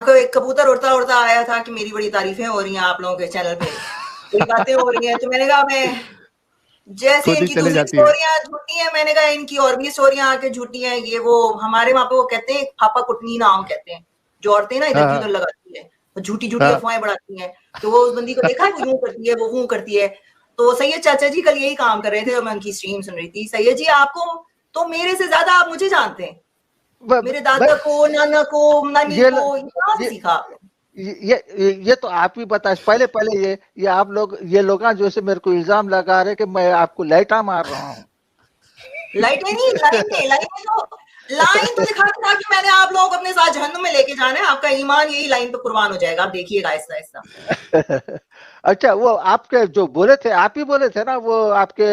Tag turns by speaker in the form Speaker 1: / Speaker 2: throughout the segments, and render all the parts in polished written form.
Speaker 1: को एक कबूतर उड़ता उड़ता आया था कि मेरी बड़ी तारीफें हो रही हैं आप लोगों के चैनल पे, बड़ी बातें हो रही हैं, तो मैंने कहा मैं जैसे इनकी दूसरी स्टोरियां झूठी हैं, मैंने कहा इनकी और भी स्टोरियां आके झूठी हैं। ये वो हमारे वहां पे वो कहते हैं फापा कुटनी नाम कहते हैं, जो औरतें ना इधर की उधर लगाती है, झूठी झूठी अफवाहें बढ़ाती हैं। तो वो उस बंदी को देखा है, वो यूं करती है, वो वो करती है। तो सैयद चाचा जी कल यही काम कर रहे थे और मैं उनकी स्ट्रीम सुन रही थी। सैयद जी आपको तो मेरे से ज्यादा आप मुझे जानते हैं, मेरे दादा को, नाना को, नानी को, कहाँ से सीखा आपने?
Speaker 2: ये तो आप ही बताए पहले ये आप लोग ये लोग जो है मेरे को इल्जाम लगा रहे कि मैं आपको लाइटा मार रहा हूँ।
Speaker 1: लाइट नहीं, लाइन तो दिखाता था कि मैंने आप लोगों को अपने साथ जहन्नुम में लेके जाना है, आपका ईमान यही लाइन पे कुर्बान हो जाएगा, आप देखिएगा आहिस्ता आहिस्ता।
Speaker 2: अच्छा, वो आपके जो बोले थे, आप ही बोले थे ना, वो आपके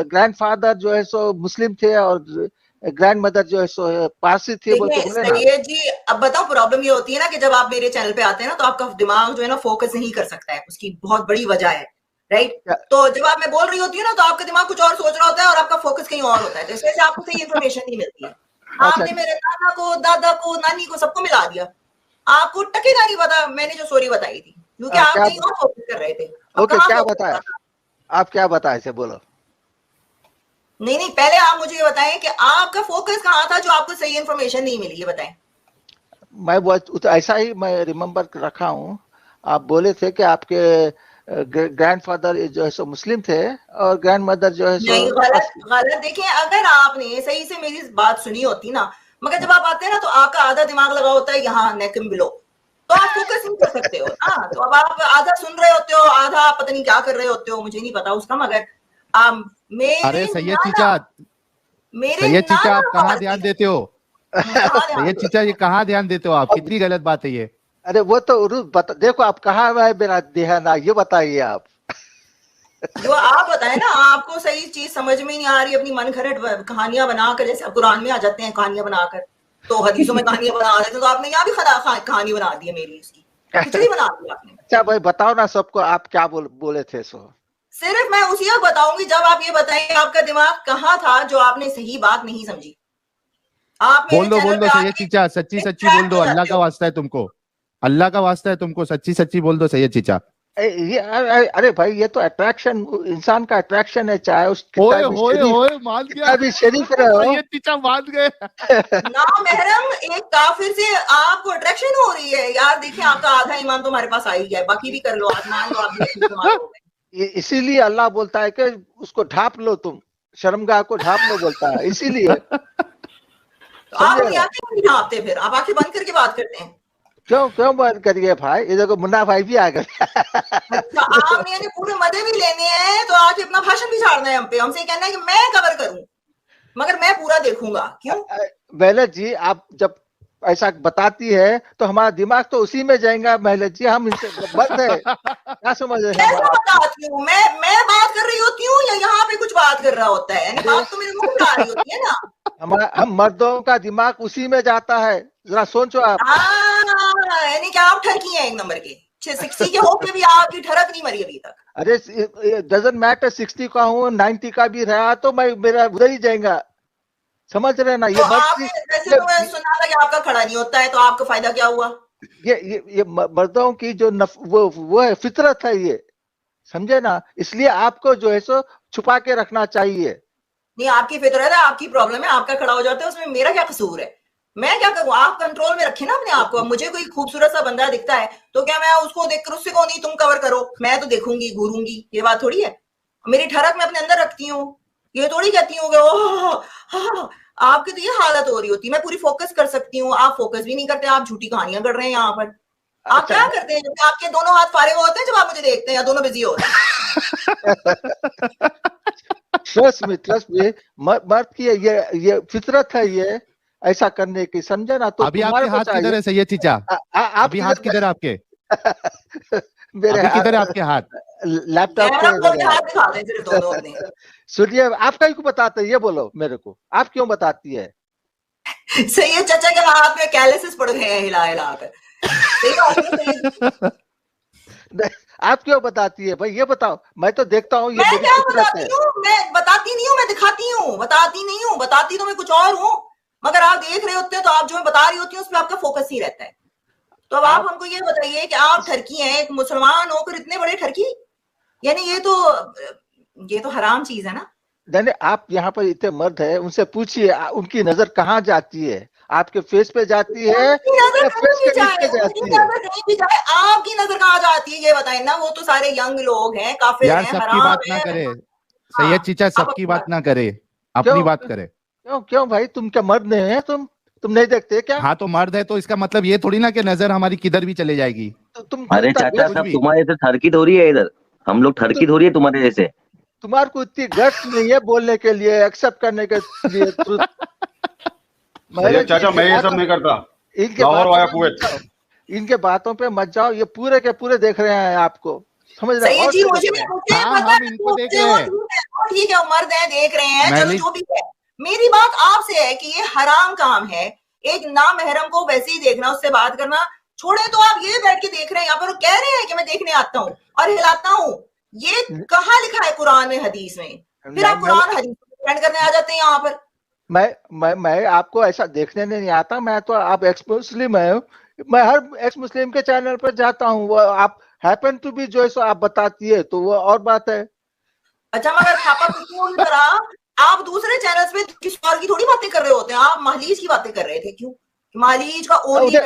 Speaker 2: ग्रैंडफादर जो है सो मुस्लिम थे और ग्रैंड मदर जो है सो पारसी थी, वो तो बोले ना।
Speaker 1: सैयद जी अब बताओ, प्रॉब्लम ये होती है ना कि जब आप मेरे चैनल पे आते हैं ना, तो आपका दिमाग जो है ना फोकस नहीं कर सकता है, उसकी बहुत बड़ी वजह है, राइट। तो जब आप मैं बोल रही होती हूँ ना, तो आपका दिमाग कुछ और सोच रहा होता है और आपका फोकस कहीं और होता है, तो इस वजह से आपको सही इन्फॉर्मेशन नहीं मिलती है। आपने मेरे नाना को, दादा को, नानी को सबको मिला दिया, आपको टकेगा नहीं पता मैंने जो स्टोरी बताई थी, क्योंकि आप कहीं और फोकस कर रहे थे।
Speaker 2: ओके, क्या बताया आप, क्या बताए थे, बोलो।
Speaker 1: नहीं, पहले आप मुझे ये बताएं कि आपका फोकस कहाँ था जो आपको सही इन्फॉर्मेशन नहीं मिली, ये बताएं।
Speaker 2: मैं बहुत ऐसा ही मैं रिमेम्बर रखा हूँ, आप बोले थे कि आपके ग्रैंडफादर जो है सो मुस्लिम थे और ग्रैंड मदर जो है सो
Speaker 1: नहीं, गलत। देखिए, अगर आपने सही से मेरी बात सुनी होती ना, मगर जब आप आते हैं ना तो आपका आधा दिमाग लगा होता है यहाँ नेक बिलो, तो आप फोकस नहीं कर सकते हो ना। तो अब आप आधा सुन रहे होते हो, आधा पता नहीं क्या कर रहे होते हो, मुझे नहीं पता उसका। मगर
Speaker 3: अरे सैयद चीचा आप कहाँ ध्यान देते हो? सैयद चीचा ये कहाँ ध्यान देते हो आप? कितनी गलत बात है ये।
Speaker 2: अरे वो तो देखो आप कहाँ है मेरा ध्यान, ये बताइए आप।
Speaker 1: जो आप बताए ना, आपको सही चीज समझ में नहीं आ रही, अपनी मन घड़त कहानियां बनाकर, जैसे आप कुरान में आ जाते हैं कहानियां बनाकर, तो हदीसों में कहानियां बना देते हैं, तो आपने यहाँ भी कहानी बना दी है मेरी, इसकी खिचड़ी बना दी आपने।
Speaker 2: अच्छा भाई बताओ ना सबको, आप क्या बोले थे सो।
Speaker 1: सिर्फ मैं उसी वक्त बताऊंगी जब आप ये बताएंगे आपका दिमाग कहाँ था जो आपने सही बात नहीं समझी। आप
Speaker 3: बोल दो सैयद चीचा, सच्ची बोल दो, अल्लाह का वास्ता है तुमको, अल्लाह का वास्ता है तुमको, सच्ची बोल दो सैयद चीचा।
Speaker 2: अरे भाई ये तो अट्रैक्शन, इंसान का अट्रैक्शन है, चाहे उस
Speaker 3: मान गया
Speaker 2: भी शरीफ रहो।
Speaker 3: सैयद चीचा मान गए।
Speaker 1: ना महरम एक काफिर से आपको अट्रैक्शन हो रही है यार। देखिए आपका आधा ईमान तो हमारे पास आ ही गया है, बाकी भी कर लो, आप मान लो, आप
Speaker 2: इसीलिए अल्लाह बोलता है कि उसको ढाप लो, तुम शर्मगाह को ढाप लो, बोलता है इसीलिए।
Speaker 1: तो आप नहीं ढापते, फिर आप आंखें बंद करके बात करते हैं।
Speaker 2: क्यों बंद करिए भाई, ये देखो मुन्ना भाई भी आ गए।
Speaker 1: अच्छा, आपने पूरे मजे भी लेने हैं तो आके अपना भाषण भी छाड़ना है हम पे, हमसे कहना है कि मैं कवर करूं, मगर मैं पूरा देखूंगा। क्यों
Speaker 2: मेहलत जी, आप जब ऐसा बताती है तो हमारा दिमाग तो उसी में जाएगा मेहलत जी, हम इनसे बंद है, क्या समझ रहे हैं?
Speaker 1: बताती हूँ मैं बात कर रही होती हूँ या यहाँ पे कुछ बात कर रहा होता है, यानी बात तो मेरे मुंह पे आ रही होती है ना।
Speaker 2: हम मर्दों का दिमाग उसी में जाता है, जरा सोचो आप।
Speaker 1: यानी कि आप ठरकी हैं एक नंबर के, 60 के होके भी आपकी ठरक नहीं मरी अभी तक।
Speaker 2: अरे डजंट मैटर 60 का हूँ 90 का भी रहा तो मैं मेरा उधर ही जाएगा, समझ रहे ना।
Speaker 1: तो वैसे तो मैं सुना था कि आपका खड़ा नहीं होता है, तो आपका फायदा क्या हुआ?
Speaker 2: ये मर्दों की जो वो है, फितरत है ये, समझे ना, इसलिए आपको जो है सो छुपा के रखना चाहिए।
Speaker 1: नहीं, आपकी फितरत है, आपकी प्रॉब्लम है, आपका खड़ा हो जाता है, उसमें मेरा क्या कसूर है? मैं क्या करूं? आप कंट्रोल में रखें ना अपने आप को। मुझे कोई खूबसूरत सा बंदा दिखता है तो क्या मैं उसको देखकर उससे को नहीं तुम कवर करो, मैं तो देखूंगी घूरूंगी, ये बात थोड़ी है। मेरी ठरक मैं अपने अंदर रखती हूँ, ये थोड़ी कहती हूँ आपकी तो ये हालत हो रही होती है। मैं पूरी फोकस कर सकती हूँ, आप फोकस भी नहीं करते, आप झूठी कहानियां कर रहे हैं यहाँ पर। आप क्या करते हैं? जब आपके दोनों हाथ फारे होते हैं जब आप मुझे देखते हैं, या दोनों बिजी होते हैं?
Speaker 2: ट्रस्ट में मर्द की ये फितरत है, ये ऐसा करने की, समझे ना। तो
Speaker 3: अभी आपके हाथ किधर है सैयद चीचा? अभी हाथ किधर है आपके?
Speaker 2: मेरे
Speaker 3: अभी किधर है आपके हाथ?
Speaker 2: लैपटॉप पे। सुनिए, आप कहीं को बताते हैं, ये बोलो मेरे को, आप क्यों बताती है?
Speaker 1: सैयद चाचा के हाथ में कैलेसिस पड़ गए हैं हिला हिला कर।
Speaker 2: आप क्यों बताती है भाई, ये बताओ। मैं तो देखता हूँ ये।
Speaker 1: मैं क्या बताती हूँ? मैं बताती नहीं हूँ, मैं दिखाती हूँ। बताती नहीं हूँ, बताती तो मैं कुछ और हूँ। मगर आप देख रहे होते हैं तो आप जो बता रही होती हैं उस पर आपका फोकस ही रहता है। तो अब आप हमको ये बताइए कि आप ठरकी हैं, एक मुसलमान होकर इतने बड़े ठरकी, यानी ये तो हराम चीज है ना।
Speaker 2: नहीं, आप यहाँ पर इतने मर्द है, उनसे पूछिए उनकी नजर कहाँ जाती है, आपके फेस पे जाती है या फेस के नीचे जाती है?
Speaker 1: आपकी नजर कहाँ जाती है ये बताएं ना। वो तो सारे यंग लोग हैं, काफिर हैं,
Speaker 3: सबकी बात ना करे सैयद चीचा, सबकी बात ना करे, अपनी बात करे।
Speaker 2: क्यों भाई, तुम क्या मर्द नहीं है? तुम नहीं देखते क्या?
Speaker 3: हाँ तो मर्द है तो इसका मतलब ये थोड़ी ना कि नजर हमारी किधर भी चले जाएगी।
Speaker 2: तुम
Speaker 4: अरे चाचा साहब, तुम्हारे जैसे ठरकी थोड़ी है इधर, हम लोग ठरकी थोड़ी है तुम्हारे जैसे।
Speaker 2: तुम्हारे को इतनी गट्स नहीं है बोलने के लिए, एक्सेप्ट करने के लिए।
Speaker 5: चाचा मैं ये सब नहीं करता,
Speaker 2: इनके बातों पे मत जाओ, ये पूरे के पूरे देख रहे हैं आपको, समझ रहे हैं?
Speaker 1: ठीक है, मर्द है, देख रहे हैं, चलो जो भी है। मेरी बात आपसे है कि ये हराम काम है, एक नामहरम को वैसे ही देखना, उससे बात करना छोड़े तो आप ये बैठ के देख रहे हैं यहाँ पर, कह रहे हैं कि मैं देखने आता हूँ और हिलाता हूँ। ये कहाँ लिखा है कुरान में, हदीस में? फिर आप कुरान हदीस डिफेंड करने आ जाते हैं यहाँ पर।
Speaker 2: मैं आपको ऐसा देखने नहीं आता, मैं तो आप एक्स मुस्लिम है, मैं हर एक्स मुस्लिम के चैनल पर जाता हूँ, वो आप हैपन टू बी जो है सो आप बताती है तो वो और बात है।
Speaker 1: अच्छा, मगर तरह आप दूसरे चैनल्स पे किसी और की थोड़ी बातें कर रहे होते हैं, आप महलीज की बातें कर रहे थे। क्यों? महलीज का ओनली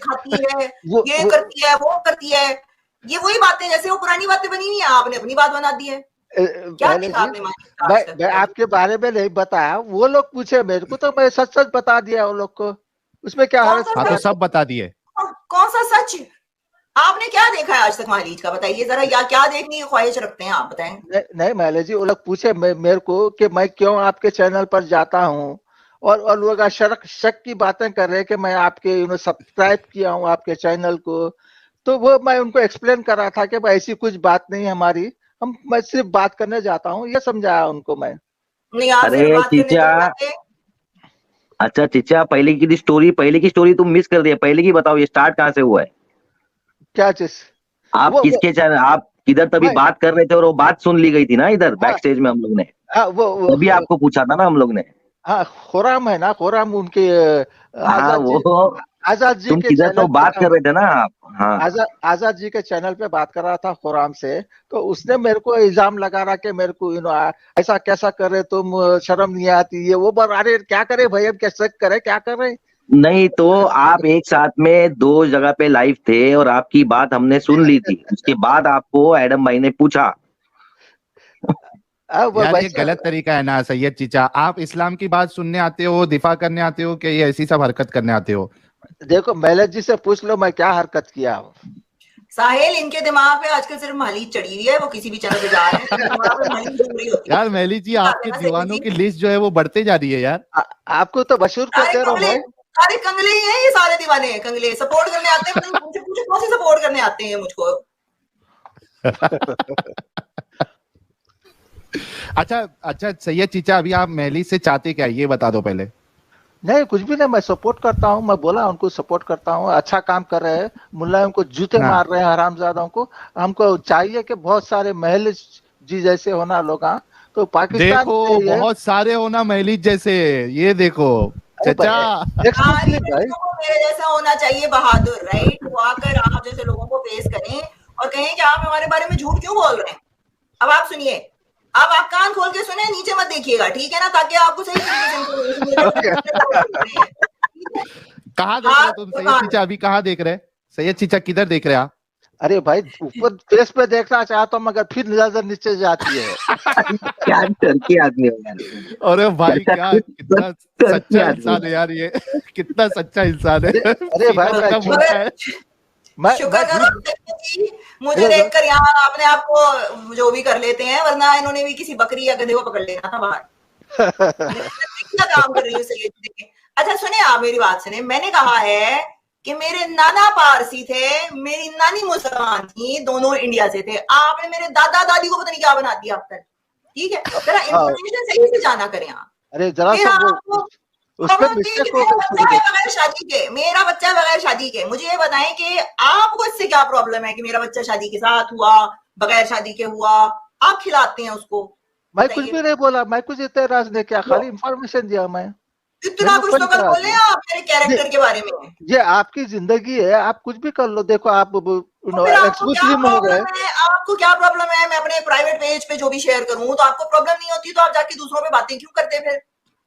Speaker 1: खाती है, ये करती है, वो करती है, ये वही बातें जैसे वो पुरानी बातें बनी हुई है, आपने अपनी बात बना दी है। क्या देखा आपने?
Speaker 2: मैं आपके बारे में नहीं बताया, वो लोग पूछे मेरे को तो मैं सच सच बता दिया उन लोग को, उसमें क्या हर्ज?
Speaker 3: हाँ तो सब बता दिए।
Speaker 1: कौन सा सच? आपने क्या देखा है आज तक महलीज का, बताइए जरा, या क्या देखने की ख्वाहिश रखते हैं आप, बताएं।
Speaker 2: नहीं महलीज जी, वो लोग पूछे मेरे को कि मैं क्यों आपके चैनल पर जाता हूँ, और लोग शक की बातें कर रहे हैं कि मैं आपके सब्सक्राइब किया हूँ आपके चैनल को, तो वो मैं उनको एक्सप्लेन कर रहा था कि भाई ऐसी कुछ बात नहीं हमारी, मैं सिर्फ बात करने जाता हूँ, ये समझाया उनको मैं।
Speaker 1: नहीं,
Speaker 4: अरे चीचा, अच्छा चीचा, पहले की स्टोरी तुम मिस कर दिए, पहले की बताओ, ये स्टार्ट कहाँ से हुआ है?
Speaker 2: क्या चीज?
Speaker 4: आप किसके चैनल, आप इधर तभी बात कर रहे थे और वो बात सुन ली गई थी ना इधर बैक स्टेज में हम लोग ने, तभी आपको पूछा था ना हम लोग ने।
Speaker 2: हाँ, खुराम है ना, खुराम उनके आजाद जी
Speaker 4: तुम
Speaker 2: के
Speaker 4: किधर तो बात कर रहे थे ना आप। हाँ,
Speaker 2: आजाद जी के चैनल पे बात कर रहा था खुराम से, तो उसने मेरे को इल्जाम लगा रहा कि मेरे को ऐसा कैसा करे तुम, शर्म नहीं आती, ये वो। अरे क्या करे भाई, अब क्या शक करे, क्या करे?
Speaker 4: नहीं तो आप एक साथ में 2 जगह पे लाइव थे और आपकी बात हमने सुन ली थी, उसके बाद आपको एडम भाई ने पूछा।
Speaker 3: यार ये गलत तरीका है ना सैयद चीचा, आप इस्लाम की बात सुनने आते हो, दिफा करने आते हो, कि ये ऐसी सब हरकत करने आते हो?
Speaker 2: देखो महलीज जी से पूछ लो मैं क्या हरकत किया हूँ।
Speaker 1: साहिल, इनके दिमाग पे आजकल सिर्फ महलीज चढ़ी हुई है, वो किसी भी चैनल पे जा रहे हैं।
Speaker 3: यार महलीज जी, आपके दीवानों की लिस्ट जो है वो बढ़ते जा रही है यार।
Speaker 2: आपको तो मशहूर कर दे रहा हूँ,
Speaker 1: सारे कंगले ही हैं, ये सारे दीवाने हैं, कंगले सपोर्ट करने आते हैं, मुझे कौन सी सपोर्ट करने आते हैं मुझको।
Speaker 3: अच्छा सैयद चीचा, अभी आप महलीज से चाहते क्या, ये बता दो पहले।
Speaker 2: नहीं कुछ भी नहीं, मैं सपोर्ट करता हूँ, मैं बोला उनको सपोर्ट करता हूँ, अच्छा काम कर रहे हैं, मुल्लाओं को जूते मार रहे हैं हरामजादों को। हमको चाहिए कि बहुत सारे महलीज जी जैसे होना लोग, तो पाकिस्तान
Speaker 3: देखो बहुत सारे होना महलीज जैसे, ये देखो चाचा,
Speaker 1: मेरे जैसा होना चाहिए बहादुर, राइट? वो आकर आप जैसे लोगों को फेस करें और कहें कि आप हमारे बारे में झूठ क्यों बोल रहे हैं। अब आप सुनिए, अब आप कान खोल के सुने, नीचे मत देखिएगा, ठीक है ना, ताकि आपको सही तरीके से।
Speaker 3: कहाँ देख रहे तुम सैयद चीचा, अभी कहाँ देख रहे? सैयद चीचा किधर देख रहे आप?
Speaker 2: अरे भाई ऊपर फेस पे देखना चाहता हूँ मगर फिर नजर नीचे जाती है।
Speaker 4: क्या टर्की आदमी है यार।
Speaker 3: अरे भाई क्या कितना सच्चा इंसान है यार ये, कितना सच्चा इंसान है।
Speaker 2: अरे भाई
Speaker 1: शुक्र करो मुझे देखकर यहाँ अपने आप को जो भी कर लेते हैं, वरना इन्होंने भी किसी बकरी या गधे को पकड़ लेना था बाहर। काम कर रही हूँ सही। अच्छा सुने, आप मेरी बात सुने, मैंने कहा है कि मेरे नाना पारसी थे, मेरी नानी मुसलमान थी, दोनों इंडिया से थे। आपने मेरे दादा दादी को पता नहीं क्या बना दिया अब तक, ठीक है? जरा इंफॉर्मेशन सही से जाना करें आप।
Speaker 2: अरे जरा
Speaker 1: बगैर शादी के, मेरा बच्चा बगैर शादी के, मुझे ये बताएं कि आपको इससे क्या प्रॉब्लम है कि मेरा बच्चा शादी के साथ हुआ, बगैर शादी के हुआ, आप खिलाते हैं उसको।
Speaker 2: मैं कुछ भी नहीं बोला, मैं कुछ इतराज नहीं किया, खाली इंफॉर्मेशन दिया मैं।
Speaker 1: कितना कुछ तो कर बोले आप मेरे कैरेक्टर के बारे में।
Speaker 2: ये आपकी जिंदगी है, आप कुछ भी कर लो। देखो आप मुस्लिम हो गए,
Speaker 1: आपको क्या प्रॉब्लम है मैं अपने प्राइवेट पेज पे जो भी शेयर करूं? तो आपको प्रॉब्लम नहीं होती तो आप जाके दूसरों पे बातें क्यों करते? फिर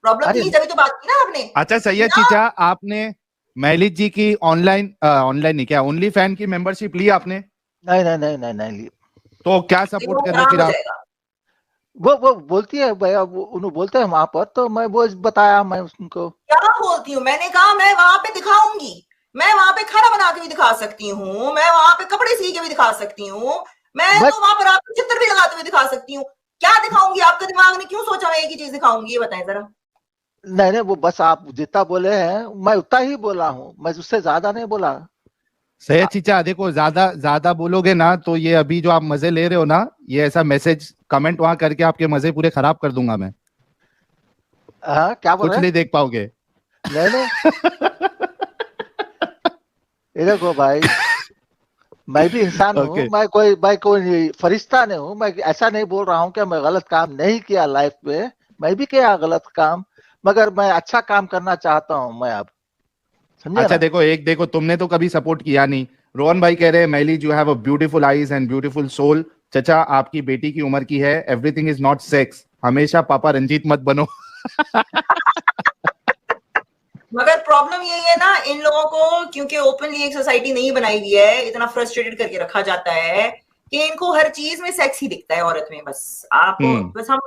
Speaker 1: प्रॉब्लम थी जब तो बात की ना आपने।
Speaker 3: अच्छा सैयद चीचा, आपने महलिज जी की ऑनलाइन नहीं क्या ओनली फैन की मेंबरशिप ली आपने?
Speaker 2: नहीं ली।
Speaker 3: तो क्या सपोर्ट कर रहे फिर आप?
Speaker 2: वो बोलती है भैया, उन्होंने बोलते हैं वहां पर, तो मैं वो बताया मैं उनको।
Speaker 1: क्या बोलती हूँ? मैंने कहा मैं वहां पे दिखाऊंगी, मैं वहां पे खाना बना के भी दिखा सकती हूँ, मैं वहां पे कपड़े सी के भी दिखा सकती हूँ, मैं तो वहां पर आपको चित्र भी लगाते हुए दिखा सकती हूँ। क्या दिखाऊंगी? आपके दिमाग ने क्यों सोचा मैं एक ही चीज दिखाऊंगी? ये बताएं जरा।
Speaker 2: नहीं, वो बस आप जितना बोले हैं मैं उतना ही बोला हूँ, मैं उससे ज्यादा नहीं बोला।
Speaker 3: सैयद चीचा देखो, ज्यादा बोलोगे ना तो ये अभी जो आप मजे ले रहे हो ना, ये ऐसा मैसेज कमेंट वहां करके आपके मजे पूरे खराब कर दूंगा मैं।
Speaker 2: क्या बोल रहे?
Speaker 3: कुछ नहीं देख पाओगे।
Speaker 2: नहीं ये देखो भाई, मैं भी इंसान हूँ, मैं कोई फरिश्ता नहीं हूँ। मैं ऐसा नहीं बोल रहा हूँ कि मैं गलत काम नहीं किया लाइफ में, मैं भी किया गलत काम, मगर मैं अच्छा काम करना चाहता हूँ मैं। अब
Speaker 3: अच्छा देखो तुमने तो कभी सपोर्ट किया नहीं। रोहन भाई कह रहे हैं महलिज you have a beautiful eyes and beautiful soul. चचा आपकी बेटी की उम्र की है, एवरीथिंग इज नॉट सेक्स, हमेशा पापा रंजीत मत बनो।
Speaker 1: मगर प्रॉब्लम यही है ना इन लोगों को, क्योंकि ओपनली एक सोसाइटी नहीं बनाई हुई है, इतना फ्रस्ट्रेटेड करके रखा जाता है कि इनको हर चीज में सेक्स ही दिखता है औरत में। बस आपको बस हम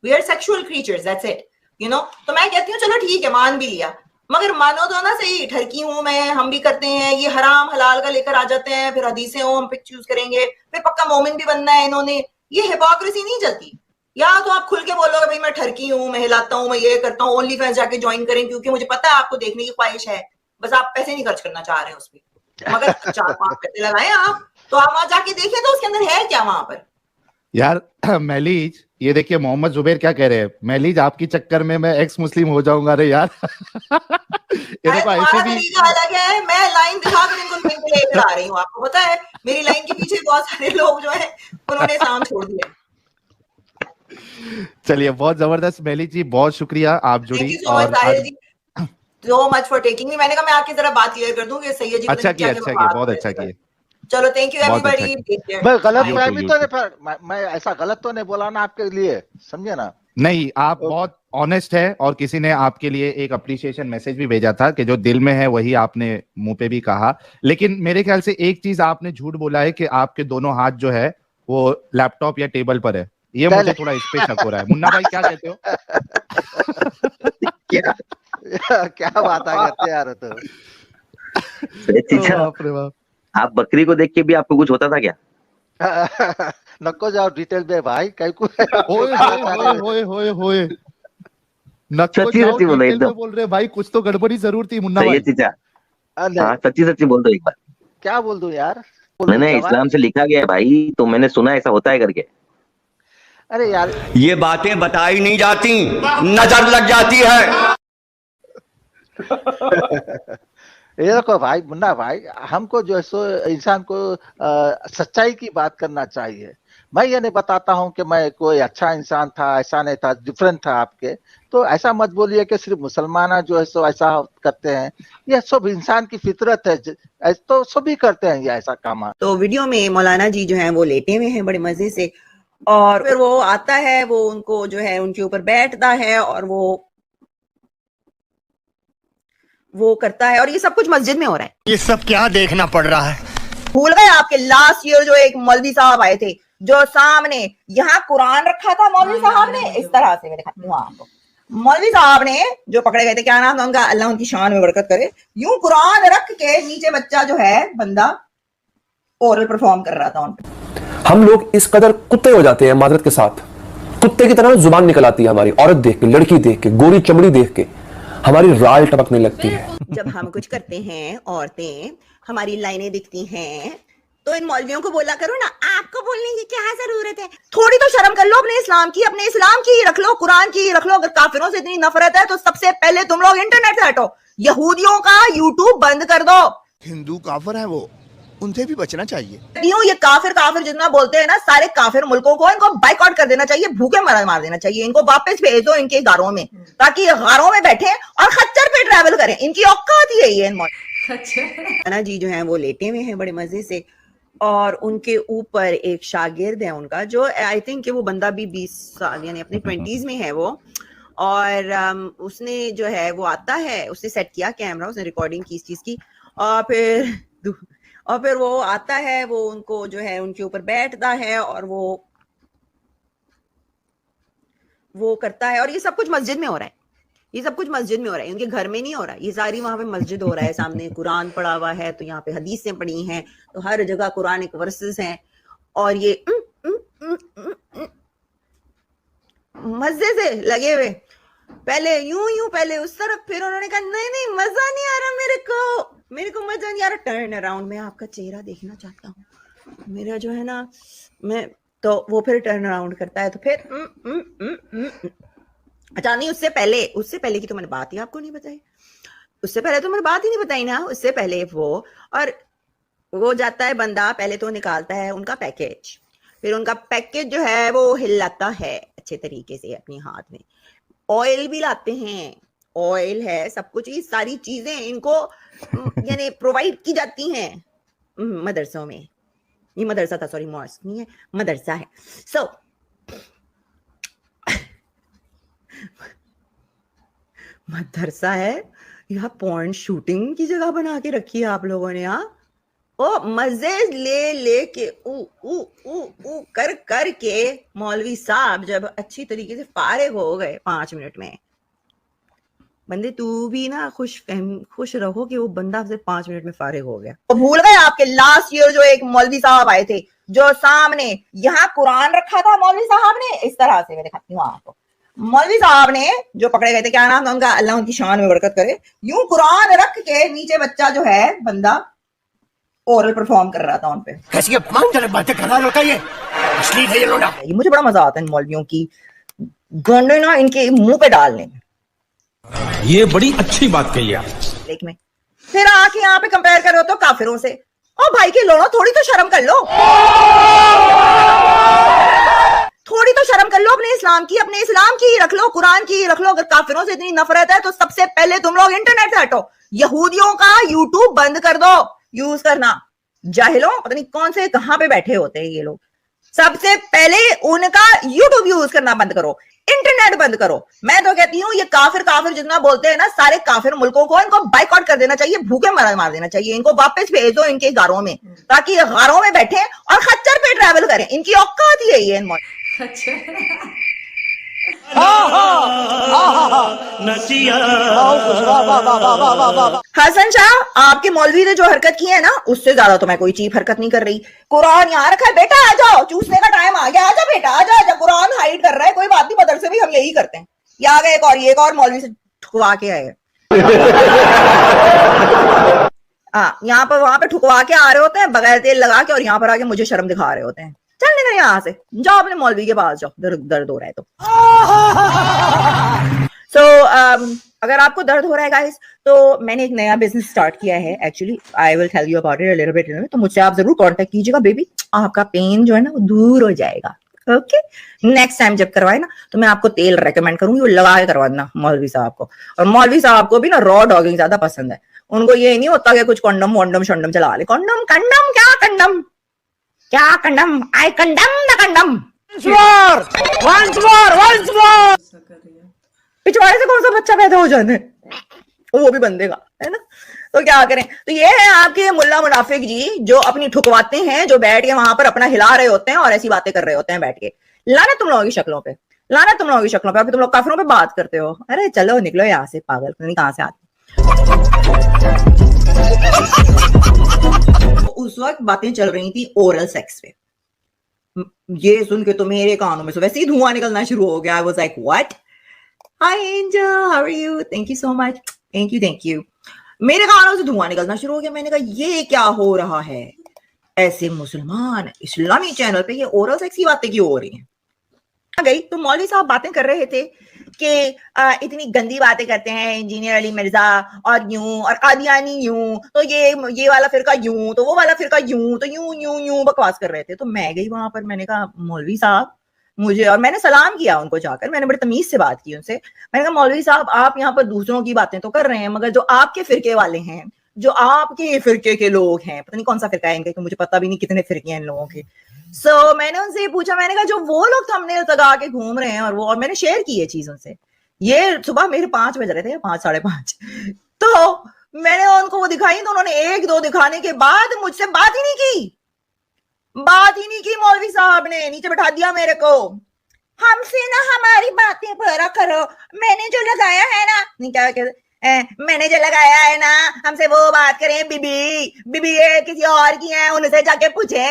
Speaker 1: we are sexual creatures, that's it, you know. तो मैं कहती हूँ चलो ठीक है, मान भी लिया, मगर मानो तो ना सही, ठरकी हूं मैं, हम भी करते हैं ये हराम हलाल का लेकर आ जाते हैं, फिर हदीसें हो हम पिक चूज करेंगे, फिर पक्का मोमिन भी बनना है इन्होंने। ये हिपोक्रेसी नहीं चलती। या तो आप खुल के बोलोगे भाई मैं ठरकी हूँ, मैं हिलाता हूँ, मैं ये करता हूँ, ओनली फैंस जाके ज्वाइन करें क्योंकि मुझे पता है आपको देखने की ख्वाहिश है, बस आप पैसे नहीं खर्च करना चाह रहे हैं उस पर। मगर 4-5 पैसे लगाए आप तो आप वहां जाके देखिए तो उसके अंदर है क्या वहां पर।
Speaker 3: यार महलिज, ये देखिए मोहम्मद जुबैर क्या कह रहे हैं, महलिज आपकी चक्कर में मैं एक्स मुस्लिम हो जाऊंगा। अरे यार ये देखो ऐसे भी
Speaker 1: अलग है, मैं लाइन दिखाकर इनको लेकर आ रही हूँ। आपको पता है मेरी लाइन के पीछे बहुत सारे लोग जो है उन्होंने इस्लाम छोड़ दिया।
Speaker 3: चलिए बहुत जबरदस्त महलिज जी, बहुत शुक्रिया आप जुड़ी। और
Speaker 1: so much for taking me। मैंने कहा मैं आपकी तरह बात क्लियर कर दूं कि सैयद जी
Speaker 3: अच्छा किया बहुत अच्छा किया।
Speaker 1: चलो थैंक यू एवरीबॉडी।
Speaker 2: मैं गलत फहमी तो नहीं, मैं ऐसा गलत तो नहीं बोला ना आपके लिए, समझे ना?
Speaker 3: नहीं, आप बहुत ऑनेस्ट है और किसी ने आपके लिए एक अप्रिशिएशन मैसेज भी भेजा था कि जो दिल में है वही आपने मुंह पे भी कहा। लेकिन मेरे ख्याल से एक चीज आपने झूठ बोला है कि आपके दोनों हाथ जो है वो लैपटॉप या टेबल पर है। ये मुझे थोड़ा इस पे शक हो रहा है। मुन्ना भाई क्या कहते हो?
Speaker 2: क्या बात करते यार तो।
Speaker 4: आप बकरी को देख के भी आपको कुछ होता था क्या?
Speaker 2: नको जाओ डिटेल में भाई, कहीं को
Speaker 3: होए
Speaker 4: सच्ची बोलो एकदम
Speaker 3: बोल रहे भाई, कुछ तो गड़बड़ी जरूर थी मुन्ना भाई।
Speaker 4: हाँ सच्ची बोल दो एक बार।
Speaker 2: क्या बोल दूं यार?
Speaker 4: नहीं इस्लाम से लिखा गया है भाई, तो मैंने सुना ऐसा होता है करके।
Speaker 2: अरे यार
Speaker 5: ये बातें बताई नहीं जाती, नजर लग जाती है।
Speaker 2: ये देखो भाई मुन्ना भाई, हमको जो है सो इंसान को सच्चाई की बात करना चाहिए। मैं ये नहीं बताता हूँ कि मैं कोई अच्छा इंसान था, ऐसा नहीं था, डिफरेंट था आपके। तो ऐसा मत बोलिए कि सिर्फ मुसलमान जो है सो ऐसा करते हैं। ये सब इंसान की फितरत है, तो सभी करते हैं ये ऐसा काम।
Speaker 1: तो वीडियो में मौलाना जी जो है वो लेटे हुए हैं बड़े मजे से, और फिर वो आता है, वो उनको जो है उनके ऊपर बैठता है और वो करता है, और ये सब कुछ मस्जिद में हो रहा है।
Speaker 5: ये सब क्या देखना पड़ रहा है?
Speaker 1: भूल गए आपके लास्ट ईयर जो एक मौलवी साहब आए थे, जो सामने यहाँ कुरान रखा था मौलवी साहब ने, इस तरह से मैं दिखाती हूँ आपको। मौलवी साहब ने जो पकड़े गए थे, क्या नाम था उनका, अल्लाह उनकी शान में बरकत करे, यूं कुरान रख के नीचे बच्चा जो है बंदा ओरल परफॉर्म कर रहा था उन पे।
Speaker 6: हम लोग इस कदर कुत्ते हो जाते हैं मादरत के साथ, कुत्ते की तरह जुबान निकल आती है हमारी, औरत देख के, लड़की देख के, गोरी चमड़ी देख के हमारी राल टपकने लगती है।
Speaker 1: जब हम कुछ करते हैं औरतें, हमारी लाइनें दिखती हैं, तो इन मौलवियों को बोला करो ना, आपको बोलने की क्या जरूरत है, थोड़ी तो शर्म कर लो अपने इस्लाम की, अपने इस्लाम की रख लो, कुरान की रख लो। अगर काफिरों से इतनी नफरत है तो सबसे पहले तुम लोग इंटरनेट से हटो, यहूदियों का यूट्यूब बंद कर दो।
Speaker 7: हिंदू काफिर है वो, उनसे भी बचना चाहिए।
Speaker 1: ये काफिर काफिर जितना बोलते हैं ना, सारे काफिर मुल्कों को इनको बाइकआउट कर देना चाहिए, भूखे मार देना चाहिए, इनको वापस भेज दो इनके गारों में, ताकि ये गारों में बैठे और खच्चर पे ट्रैवल करें। इनकी औकात ही यही है। अच्छा जी जो है वो लेटे हुए हैं बड़े मजे से, और उनके ऊपर एक शागिर्द है उनका, जो आई थिंक कि वो बंदा भी 20 साल यानी अपने 20s में है वो, और उसने जो है वो आता है, उसने सेट किया कैमरा, उसने रिकॉर्डिंग की इस चीज की, और फिर वो आता है, वो उनको जो है उनके ऊपर बैठता है और वो करता है, और ये सब कुछ मस्जिद में हो रहा है, ये सब कुछ मस्जिद में हो रहा है, उनके घर में नहीं हो रहा है, ये सारी वहां पे मस्जिद हो रहा है, सामने कुरान पढ़ा हुआ है, तो यहाँ पे हदीसें पढ़ी हैं, तो हर जगह कुरानिक वर्सेस हैं, और ये मजे से लगे हुए, पहले यूं पहले उस तरफ, फिर उन्होंने कहा नहीं मजा नहीं आ रहा मेरे को मजा नहीं आ रहा, टर्न अराउंड, मैं आपका चेहरा देखना चाहता हूँ, मेरा जो है ना, मैं तो वो फिर टर्न अराउंड करता है, तो फिर अच्छा नहीं, उससे पहले की तो मैंने बात ही आपको नहीं बताई, उससे पहले तो मैंने बात ही नहीं बताई ना, उससे पहले वो जाता है बंदा, पहले तो निकालता है उनका पैकेज, फिर उनका पैकेज जो है वो हिलाता है अच्छे तरीके से अपने हाथ में, ऑयल भी लाते हैं, ऑयल है, सब कुछ, ये सारी चीजें इनको यानी प्रोवाइड की जाती हैं मदरसों में, ये मदरसा था, सॉरी मॉस्क नहीं है, मदरसा है। सो मदरसा है, यहाँ पॉइंट शूटिंग की जगह बना के रखी है आप लोगों ने, यहाँ ओ मजे ले के ऊ कर के मौलवी साहब जब अच्छी तरीके से फारिग हो गए 5 मिनट में, बंदे तू भी ना खुश रहो कि वो बंदा सिर्फ 5 मिनट में फारिग हो गया। तो भूल गए आपके लास्ट ईयर जो एक मौलवी साहब आए थे, जो सामने यहाँ कुरान रखा था, मौलवी साहब ने इस तरह से, मैं दिखाती हूँ आपको, मौलवी साहब ने जो पकड़े गए थे, क्या नाम था उनका, अल्लाह उनकी शान में बरकत करे, यूं कुरान रख के नीचे बच्चा जो है बंदा ओरल परफॉर्म कर रहा था उन पे।
Speaker 7: कैसी अपमानजनक बातें कर रहा है ये लोड़ा।
Speaker 1: ये मुझे बड़ा मजा आता है इन मौलवियों की गंडे ना इनके मुंह पे डालने में।
Speaker 8: ये बड़ी अच्छी बात कही आप।
Speaker 1: में फिर आके यहाँ पे कंपेयर करो तो काफिरों से, ओ भाई के लोड़ो, थोड़ी तो शर्म कर लो, थोड़ी तो शर्म कर लो अपने इस्लाम की रख लो, कुरान की रख लो। अगर काफिरों से इतनी नफरत है तो सबसे पहले तुम लोग इंटरनेट से हटो, यहूदियों का यूट्यूब बंद कर दो यूज करना, जाहिलों, पता नहीं कौन से कहां पे बैठे होते हैं ये लोग, सबसे पहले उनका यूट्यूब यूज करना बंद करो, इंटरनेट बंद करो। मैं तो कहती हूँ ये काफिर जितना बोलते हैं ना, सारे काफिर मुल्कों को इनको बाइकआउट कर देना चाहिए, भूखे मार देना चाहिए, इनको वापस भेज दो इनके गारों में, ताकि ये गारों में बैठे और खच्चर पे ट्रैवल करें, इनकी औकात ही यही है। हसन शाह, आपके मौलवी ने जो हरकत की है ना, उससे ज्यादा तो मैं कोई चीप हरकत नहीं कर रही। कुरान यहाँ रखा है, बेटा आ जाओ, चूसने का टाइम आ गया, आजा बेटा आजा, कुरान हाइड कर रहा है, कोई बात नहीं, मदरसे भी हम यही करते हैं। ये आ गए एक और मौलवी से ठुकवा के आए, यहाँ पर वहां पे ठुकवा के आ रहे होते हैं बगैर तेल लगा के, और यहाँ पर आके मुझे शर्म दिखा रहे होते हैं। चल निकल यहाँ से, जाओ अपने मौलवी के पास जाओ, दर्द हो रहा है तो। अगर आपको दर्द हो रहा है गाइस, तो मैंने एक नया बिजनेस स्टार्ट किया है, actually I will tell you about it a little bit, तो मुझसे आप जरूर कांटेक्ट कीजिएगा बेबी, आपका पेन जो है ना वो दूर हो जाएगा। ओके, नेक्स्ट टाइम जब करवाए ना तो मैं आपको तेल रेकमेंड करूंगी, वो लगा के करवाना मौलवी साहब को। और मौलवी साहब को भी ना रॉ डॉगिंग ज्यादा पसंद है, उनको ये नहीं होता कि कुछ कंडम वंडम शंडम चला ले। कंडम क्या condemn, I condemn the condemn. पिछवाड़े से कौन सा बच्चा पैदा हो जाने, वो भी बंदे का है ना, तो क्या करें। तो ये है आपके मुल्ला मुनाफिक जी, जो अपनी ठुकवाते हैं, जो बैठ के वहां पर अपना हिला रहे होते हैं और ऐसी बातें कर रहे होते हैं बैठ के। लानत तुम लोगों की शक्लों पे, लानत तुम लोगों की शक्लों पे, अभी तुम लोग काफिरों पे बात करते हो। अरे चलो निकलो यहाँ से, पागल, नहीं कहां से आते। उस वक्त बातें चल रही थी ओरल सेक्स पे, ये सुन के तो मेरे कानों में से वैसे ही धुआं निकलना शुरू हो गया। I was like what, hi Angel, how are you, thank you so much, thank you. मेरे कानों से धुआं निकलना शुरू हो गया। मैंने कहा ये क्या हो रहा है, ऐसे मुसलमान इस्लामी चैनल पे ये ओरल सेक्स की बातें क्यों हो रही हैं। गई तो मौलवी साहब बातें कर रहे थे कि इतनी गंदी बातें करते हैं इंजीनियर अली मिर्जा और यूं और कादियानी यूं, तो ये वाला फिरका यूं, तो वो वाला फिरका यूं, तो यूं यूं यूं बकवास कर रहे थे। तो मैं गई वहां पर, मैंने कहा मौलवी साहब मुझे, और मैंने सलाम किया उनको जाकर, मैंने बड़े तमीज से बात की उनसे। मैंने कहा मौलवी साहब आप यहाँ पर दूसरों की बातें तो कर रहे हैं, मगर जो आपके फिरके वाले हैं, जो आपके फिरके के लोग हैं, पता नहीं कौन सा फिरका है इनका, मुझे पता भी नहीं कितने फिरके हैं इन लोगों के। मैंने उनसे ये पूछा, मैंने कहा जो वो लोग थंबनेल लगा के घूम रहे हैं और मैंने शेयर की ये चीज उनसे, ये सुबह मेरे 5 बज रहे थे, 5 साढ़े 5, तो मैंने उनको वो दिखाई, तो उन्होंने 1-2 दिखाने के बाद मुझसे बात ही नहीं की मौलवी साहब ने, नीचे बैठा दिया मेरे को। हमसे ना हमारी बातें पूरा करो, मैंने जो लगाया है ना, नहीं क्या कहते, मैंने जो लगाया है ना, हमसे वो बात करें, बीबी ये किसी और की है, उनसे जाके पूछे।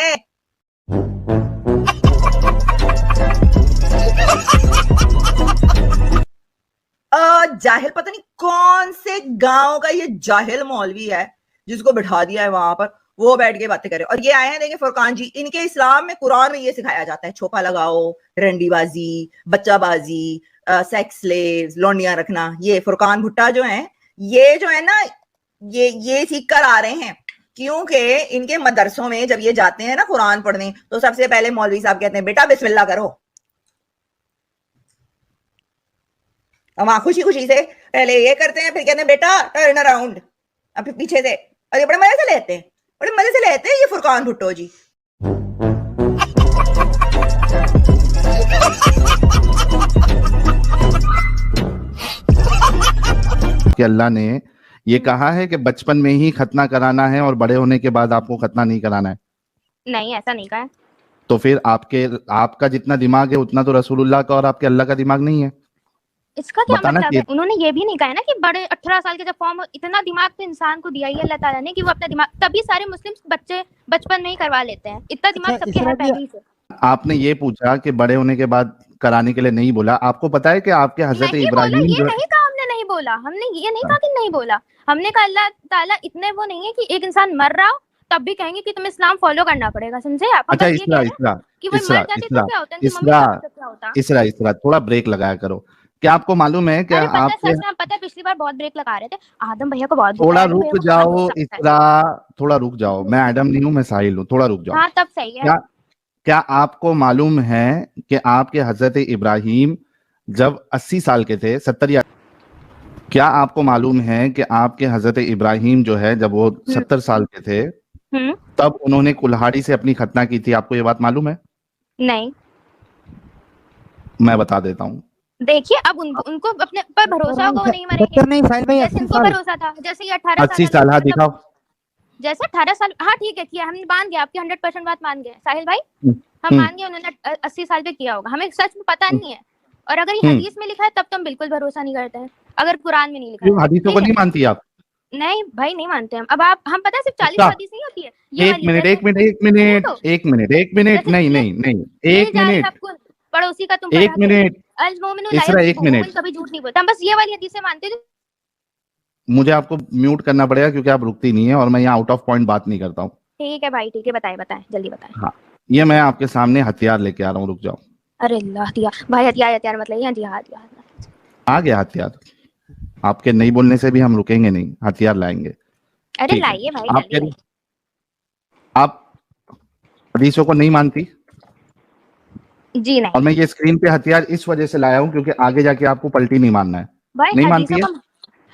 Speaker 1: जाहिल, पता नहीं कौन से गांव का ये जाहिल मौलवी है जिसको बिठा दिया है वहां पर, वो बैठ के बातें करे। और ये आए हैं, देखिए फुरकान जी, इनके इस्लाम में, कुरान में ये सिखाया जाता है, छोपा लगाओ, रंडीबाजी, बच्चाबाजी, सेक्स स्लेव्स, लौंडियां रखना। ये फुरकान भुट्टा जो है, ये जो है ना, ये सीख कर आ रहे हैं, क्योंकि इनके मदरसों में जब ये जाते हैं ना कुरान पढ़ने, तो सबसे पहले मौलवी साहब कहते हैं बेटा बिस्मिल्लाह करो। वहां खुशी से पहले ये करते हैं, फिर कहते हैं बेटा टर्न अराउंड, अब फिर पीछे से, और ये बड़े मजे से लेते हैं ये फुरकान भुट्टो जी।
Speaker 3: कि अल्लाह ने ये कहा है कि बचपन में ही खतना कराना है और बड़े होने के बाद आपको खतना नहीं कराना है?
Speaker 9: नहीं, ऐसा नहीं कहा है।
Speaker 3: तो फिर आपका जितना दिमाग है उतना तो रसूलुल्लाह का और आपके अल्लाह का दिमाग नहीं है।
Speaker 9: इसका क्या मतलब है? उन्होंने ये भी नहीं कहा है ना कि बड़े 18 साल के जब फॉर्म, इतना दिमाग तो इंसान को दिया ही अल्लाह ताला ने कि वो अपना दिमाग, तभी सारे मुस्लिम बच्चे बचपन में ही करवा लेते हैं, इतना दिमाग सबके है पहले से।
Speaker 3: आपने ये पूछा कि बड़े होने के बाद कराने के लिए नहीं बोला, आपको पता है कि आपके हजरत इब्राहिम
Speaker 9: ये नहीं कहा, हमने नहीं बोला, हमने ये नहीं कहा कि नहीं बोला, हमने कहा अल्लाह ताला इतने वो नहीं है कि एक इंसान मर रहा हो तब भी कहेंगे कि तुम्हें इस्लाम फॉलो करना पड़ेगा, समझे आप?
Speaker 3: अच्छा इसरा थोड़ा ब्रेक लगाया करो। क्या आपको मालूम है क्या?
Speaker 9: पता है पिछली बार बहुत ब्रेक लगा रहे थे, आदम भैया को बहुत
Speaker 3: थोड़ा रुक जाओ इसरा, थोड़ा रुक जाओ, मैं एडम नहीं हूँ, मैं साहिल हूँ, थोड़ा रुक जाओ।
Speaker 9: हाँ तब सही है।
Speaker 3: क्या आपको मालूम है कि आपके हजरत इब्राहिम जब 80 साल के थे, 70 या क्या आपको मालूम है कि आपके हजरत इब्राहिम जो है जब वो 70 साल के थे तब उन्होंने कुल्हाड़ी से अपनी खतना की थी? आपको ये बात मालूम है?
Speaker 9: नहीं।
Speaker 3: मैं बता देता हूँ।
Speaker 9: देखिए अब उनको अपने पर भरोसा होगा, वो नहीं मरेंगे।
Speaker 10: नहीं साहिल भाई,
Speaker 9: जैसे इनको भरोसा था, जैसे ये 18
Speaker 3: 80 साल, हाँ दिखाओ।
Speaker 9: जैसे 18 साल, हाँ ठीक है किया, हम मान गए, आपकी 100% बात मान गए साहिल भाई, हम मान गए उन्होंने 80 साल पे किया होगा, हमें सच में पता नहीं है। और अगर ये हदीस में लिखा है तब तो हम बिल्कुल भरोसा नहीं करते हैं, अगर कुरान में नहीं लिखा है।
Speaker 3: हदीसों को नहीं मानती आप?
Speaker 9: नहीं भाई नहीं मानते हम। अब हम पता है सिर्फ 40 हदीस नहीं होती है।
Speaker 3: एक मिनट नहीं,
Speaker 9: पड़ोसी का तुम
Speaker 3: एक मिनट,
Speaker 9: कभी झूठ नहीं बोलता, हम बस ये वाली हदीसें मानते थे।
Speaker 3: मुझे आपको म्यूट करना पड़ेगा क्योंकि आप रुकती नहीं है और मैं यहाँ आउट ऑफ पॉइंट बात नहीं करता हूँ।
Speaker 9: ठीक है भाई, ठीक है, बताएं जल्दी बताएं।
Speaker 3: हाँ, ये मैं आपके सामने हथियार लेके आ रहा हूँ, रुक जाओ।
Speaker 9: अरे अल्लाह दिया भाई, हथियार मतलब
Speaker 3: आ गया हथियार। आपके नहीं बोलने से भी हम रुकेंगे नहीं, हथियार लाएंगे।
Speaker 9: अरे लाइए भाई।
Speaker 3: आप हदीसों को नहीं मानती?
Speaker 9: जी नहीं।
Speaker 3: और मैं ये स्क्रीन पे हथियार इस वजह से लाया हूँ क्योंकि आगे जाके आपको पलटी नहीं मानना है। नहीं मानती है?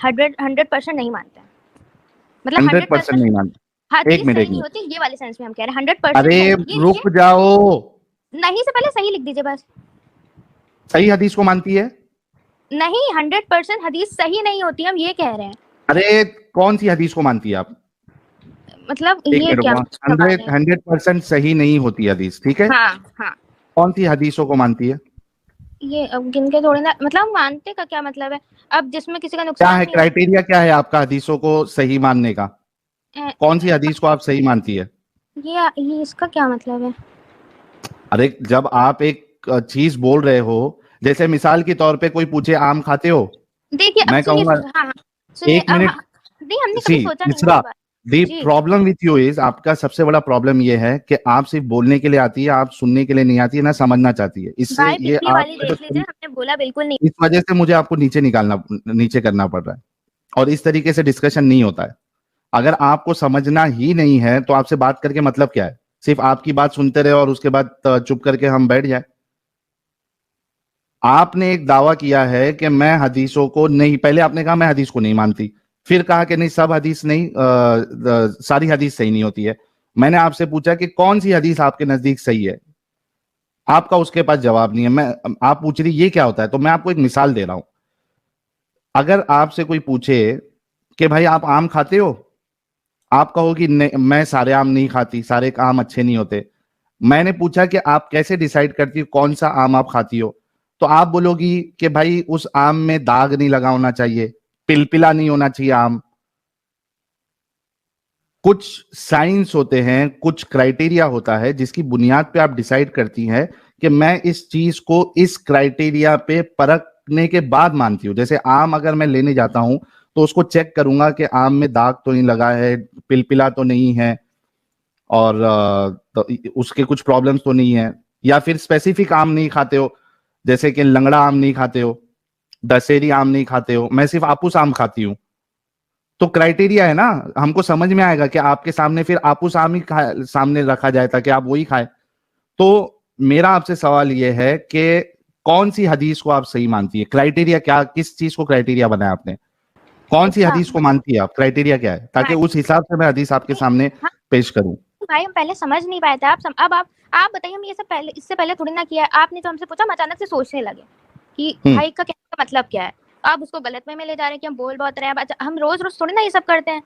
Speaker 9: 100% नहीं मानते, मतलब
Speaker 3: 100% नहीं मानते। एक मिनट,
Speaker 9: ये वाले सेंस में हम कह रहे हैं 100%।
Speaker 3: अरे रुक जाओ,
Speaker 9: नहीं से पहले सही लिख दीजिए बस।
Speaker 3: सही हदीस को मानती है?
Speaker 9: नहीं, 100% हदीस सही नहीं होती, हम ये कह रहे हैं।
Speaker 3: अरे कौन सी हदीस को मानती है आप?
Speaker 9: मतलब ये क्या
Speaker 3: 100% सही नहीं होती हदीस, ठीक है?
Speaker 9: हाँ।
Speaker 3: कौन सी हदीसों को मानती है?
Speaker 9: ये अब गिन के थोड़ी ना, मतलब मानते का क्या मतलब है? अब जिसमें किसी का नुकसान
Speaker 3: क्या है, क्राइटेरिया क्या है आपका हदीसों को सही मानने का? कौन सी हदीस को आप सही मानती है?
Speaker 9: ये इसका क्या मतलब है?
Speaker 3: अरे जब आप एक चीज बोल रहे हो, जैसे मिसाल के तौर पे कोई पूछे आम खाते हो,
Speaker 9: देखिए
Speaker 3: मैं कहूँगा
Speaker 9: एक मिनट,
Speaker 3: नहीं, दी प्रॉब्लम विथ यू इज, आपका सबसे बड़ा प्रॉब्लम ये है कि आप सिर्फ बोलने के लिए आती है, आप सुनने के लिए नहीं आती है, ना समझना चाहती है। इससे ये
Speaker 9: हमने बोला बिल्कुल नहीं,
Speaker 3: इस वजह से मुझे आपको नीचे करना पड़ रहा है, और इस तरीके से डिस्कशन नहीं होता है। अगर आपको समझना ही नहीं है तो आपसे बात करके मतलब क्या है? सिर्फ आपकी बात सुनते रहे और उसके बाद चुप करके हम बैठ जाए? आपने एक दावा किया है कि मैं हदीसों को नहीं, पहले आपने कहा मैं हदीस को नहीं मानती, फिर कहा कि नहीं सब हदीस नहीं, सारी हदीस सही नहीं होती है। मैंने आपसे पूछा कि कौन सी हदीस आपके नजदीक सही है, आपका उसके पास जवाब नहीं है। आप पूछ रही ये क्या होता है? तो मैं आपको एक मिसाल दे रहा हूं। अगर आपसे कोई पूछे कि भाई आप आम खाते हो, आप कहो कि मैं सारे आम नहीं खाती, सारे आम अच्छे नहीं होते। मैंने पूछा कि आप कैसे डिसाइड करती हो कौन सा आम आप खाती हो, तो आप बोलोगी कि भाई उस आम में दाग नहीं लगा होना चाहिए, पिलपिला नहीं होना चाहिए आम। कुछ साइंस होते हैं, कुछ क्राइटेरिया होता है जिसकी बुनियाद पे आप डिसाइड करती हैं कि मैं इस चीज को इस क्राइटेरिया पे परखने के बाद मानती हूँ। जैसे आम अगर मैं लेने जाता हूं तो उसको चेक करूंगा कि आम में दाग तो नहीं लगा है, पिलपिला तो नहीं है, और तो उसके कुछ प्रॉब्लम्स तो नहीं है। या फिर स्पेसिफिक आम नहीं खाते हो, जैसे कि लंगड़ा आम नहीं खाते हो, दशहरी आम नहीं खाते हो, मैं सिर्फ आपूस आम खाती हूँ, तो क्राइटेरिया है ना, हमको समझ में आएगा कि आपके सामने फिर आपूस आम ही सामने रखा जाए ताकि आप वही खाएं। तो मेरा आपसे सवाल यह है कि कौन सी हदीस को आप सही मानती है? क्राइटेरिया क्या, किस चीज को क्राइटेरिया बनाया आपने? कौन सी हदीस को मानती है आप? क्राइटेरिया क्या है, ताकि उस हिसाब से मैं हदीस आपके सामने पेश करूं।
Speaker 9: भाई हम पहले समझ नहीं पाए थे, अब आप बताइए, हम ये सब पहले इससे पहले थोड़ी ना किया। आपने तो हमसे पूछा, हम अचानक से सोचने लगे कि भाई का कहने का मतलब क्या है। आप उसको गलत में ले जा रहे हैं कि हम बोल बहुत रहे हैं। हम रोज रोज थोड़ी ना ये सब करते हैं।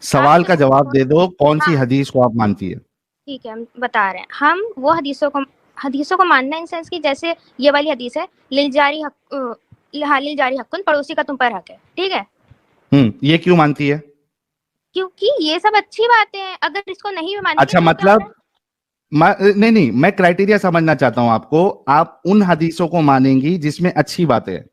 Speaker 3: सवाल का जवाब दे दो, कौन सी हदीस को आप मानती है?
Speaker 9: ठीक है, हम बता रहे हैं। हम वो हदीसों को मानना इन सेंस की, जैसे ये वाली हदीस है, लिल जारी हक्कुन, पड़ोसी का तुम पर हक है। ठीक है,
Speaker 3: ये क्यों मानती है?
Speaker 9: क्योंकि ये सब अच्छी बातें हैं। अगर इसको नहीं भी मानती,
Speaker 3: अच्छा, मतलब नहीं, मैं क्राइटेरिया समझना चाहता हूं आपको। आप उन हदीसों को मानेंगी जिसमें अच्छी बातें हैं?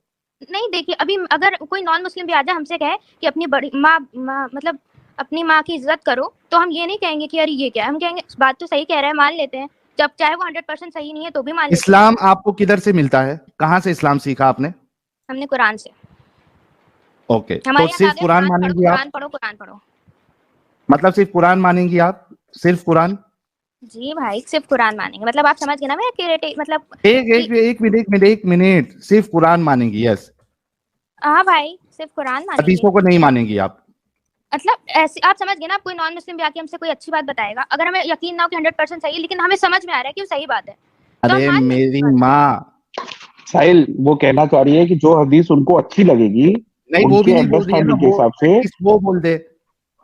Speaker 9: नहीं, देखिए, अभी अगर कोई नॉन मुस्लिम भी आ जाए हमसे कहे कि अपनी बड़ी माँ मतलब अपनी माँ की इज्जत करो, तो हम ये नहीं कहेंगे कि अरे ये क्या है। हम कहेंगे बात तो सही कह रहा है, मान लेते हैं, जब चाहे वो 100% सही नहीं है तो भी मान लेते हैं।
Speaker 3: इस्लाम आपको किधर से मिलता है? कहाँ से इस्लाम सीखा आपने?
Speaker 9: हमने कुरान से।
Speaker 3: ओके, तो सिर्फ कुरान मानेंगी आप?
Speaker 9: कुरान पढ़ो।
Speaker 3: मतलब सिर्फ कुरान मानेंगी आप? सिर्फ कुरान?
Speaker 9: जी भाई, सिर्फ कुरान मानेंगे। मतलब आप समझ गए ना मेरा मतलब?
Speaker 3: एक मिनट, सिर्फ कुरान मानेंगी? यस।
Speaker 9: हाँ भाई, सिर्फ कुरान मानेंगे,
Speaker 3: हदीसों को नहीं मानेंगी आप?
Speaker 9: मतलब ऐसे आप समझ गए ना। कोई नॉन मुस्लिम भी आके हमसे कोई अच्छी बात बताएगा, अगर हमें यकीन ना हो कि 100% सही है, लेकिन हमें समझ में आ रहा है कि वो सही बात है, तो
Speaker 3: अरे मेरी माँ,
Speaker 10: साहिल वो कहना चाह रही है कि जो हदीस उनको अच्छी लगेगी,
Speaker 3: नहीं वो भी नहीं बोल रही है ना,
Speaker 10: के हिसाब से
Speaker 3: वो बोल दे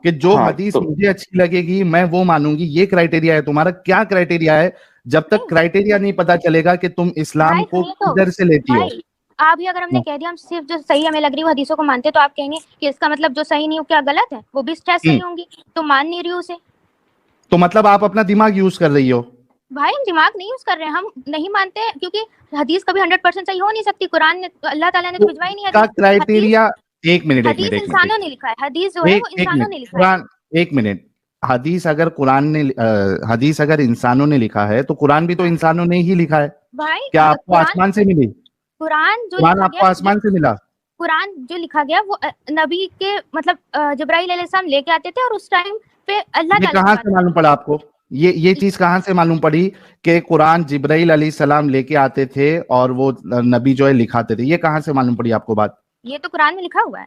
Speaker 3: कि जो हदीस मुझे अच्छी लगेगी मैं वो मानूंगी। ये क्राइटेरिया है तुम्हारा? क्या क्राइटेरिया है? जब तक क्राइटेरिया नहीं पता चलेगा कि तुम इस्लाम को किधर से लेती हो।
Speaker 9: आप भी अगर हमने कह दिया हम सिर्फ जो सही हमें लग रही है वो हदीसों को मानते हैं, तो आप कहेंगे कि इसका मतलब जो सही नहीं हो क्या गलत है? वो भी सही होंगी, तो मान नहीं रही उसे।
Speaker 3: तो मतलब आप अपना दिमाग यूज कर रही हो?
Speaker 9: भाई हम दिमाग नहीं यूज कर रहे हैं, हम नहीं मानते हैं, क्योंकि हदीस कभी 100% सही हो नहीं सकती। कुरान ने, अल्लाह ताला ने तो भिजवाई नहीं है
Speaker 3: क्राइटेरिया। एक मिनट,
Speaker 9: इंसानों ने लिखा है। हदीस जो है वो इंसानों ने लिखा है।
Speaker 3: एक मिनट, हदीस अगर हदीस अगर इंसानों ने लिखा है तो कुरान भी तो इंसानों ने ही लिखा है
Speaker 9: भाई।
Speaker 3: क्या आपको आसमान से मिली? कुरान आपको आसमान से मिला?
Speaker 9: कुरान जो लिखा गया वो नबी के मतलब जिब्राइल अलैहिस्सलाम लेके आते थे, और उस टाइम पे अल्लाह ताला।
Speaker 3: कहाँ से मालूम पड़ा आपको? ये चीज कहाँ से मालूम पड़ी कि कुरान जिब्राइल अलैहिस्सलाम लेके आते थे और वो नबी जो है लिखाते थे? ये कहाँ से मालूम पड़ी आपको बात?
Speaker 9: ये तो कुरान में लिखा हुआ है।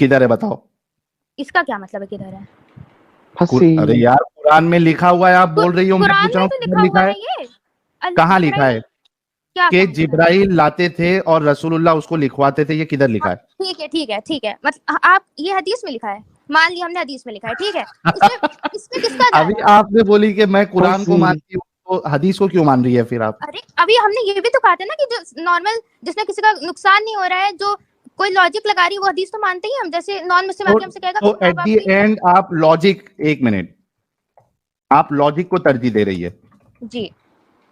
Speaker 3: किधर है बताओ?
Speaker 9: इसका क्या मतलब है किधर है?
Speaker 3: अरे यार, कुरान में लिखा हुआ है, आप बोल रही हो, मैं पूछ रहा हूँ लिखा है? कहाँ लिखा है कि जिब्राइल लाते थे और रसूलुल्लाह उसको लिखवाते थे? ये किधर लिखा है?
Speaker 9: ठीक है, मतलब आप ये हदीस में लिखा है, मान लिया हमने हदीस में लिखा है, ठीक है। इसमें किसका?
Speaker 3: अभी आपने बोली कि मैं कुरान को मानती हूँ, तो हदीस को क्यों मान रही है फिर आप?
Speaker 9: अरे अभी हमने ये भी तो कहा था ना कि जो नॉर्मल, जिसमें किसी का नुकसान नहीं हो रहा है, जो कोई लॉजिक लगा रही है, वो हदीस तो मानते ही हम। जैसे नॉन मुस्लिम आके हमसे कहेगा
Speaker 3: तो एट द एंड आप लॉजिक, एक मिनट, आप लॉजिक को तरजीह दे रही है
Speaker 9: जी,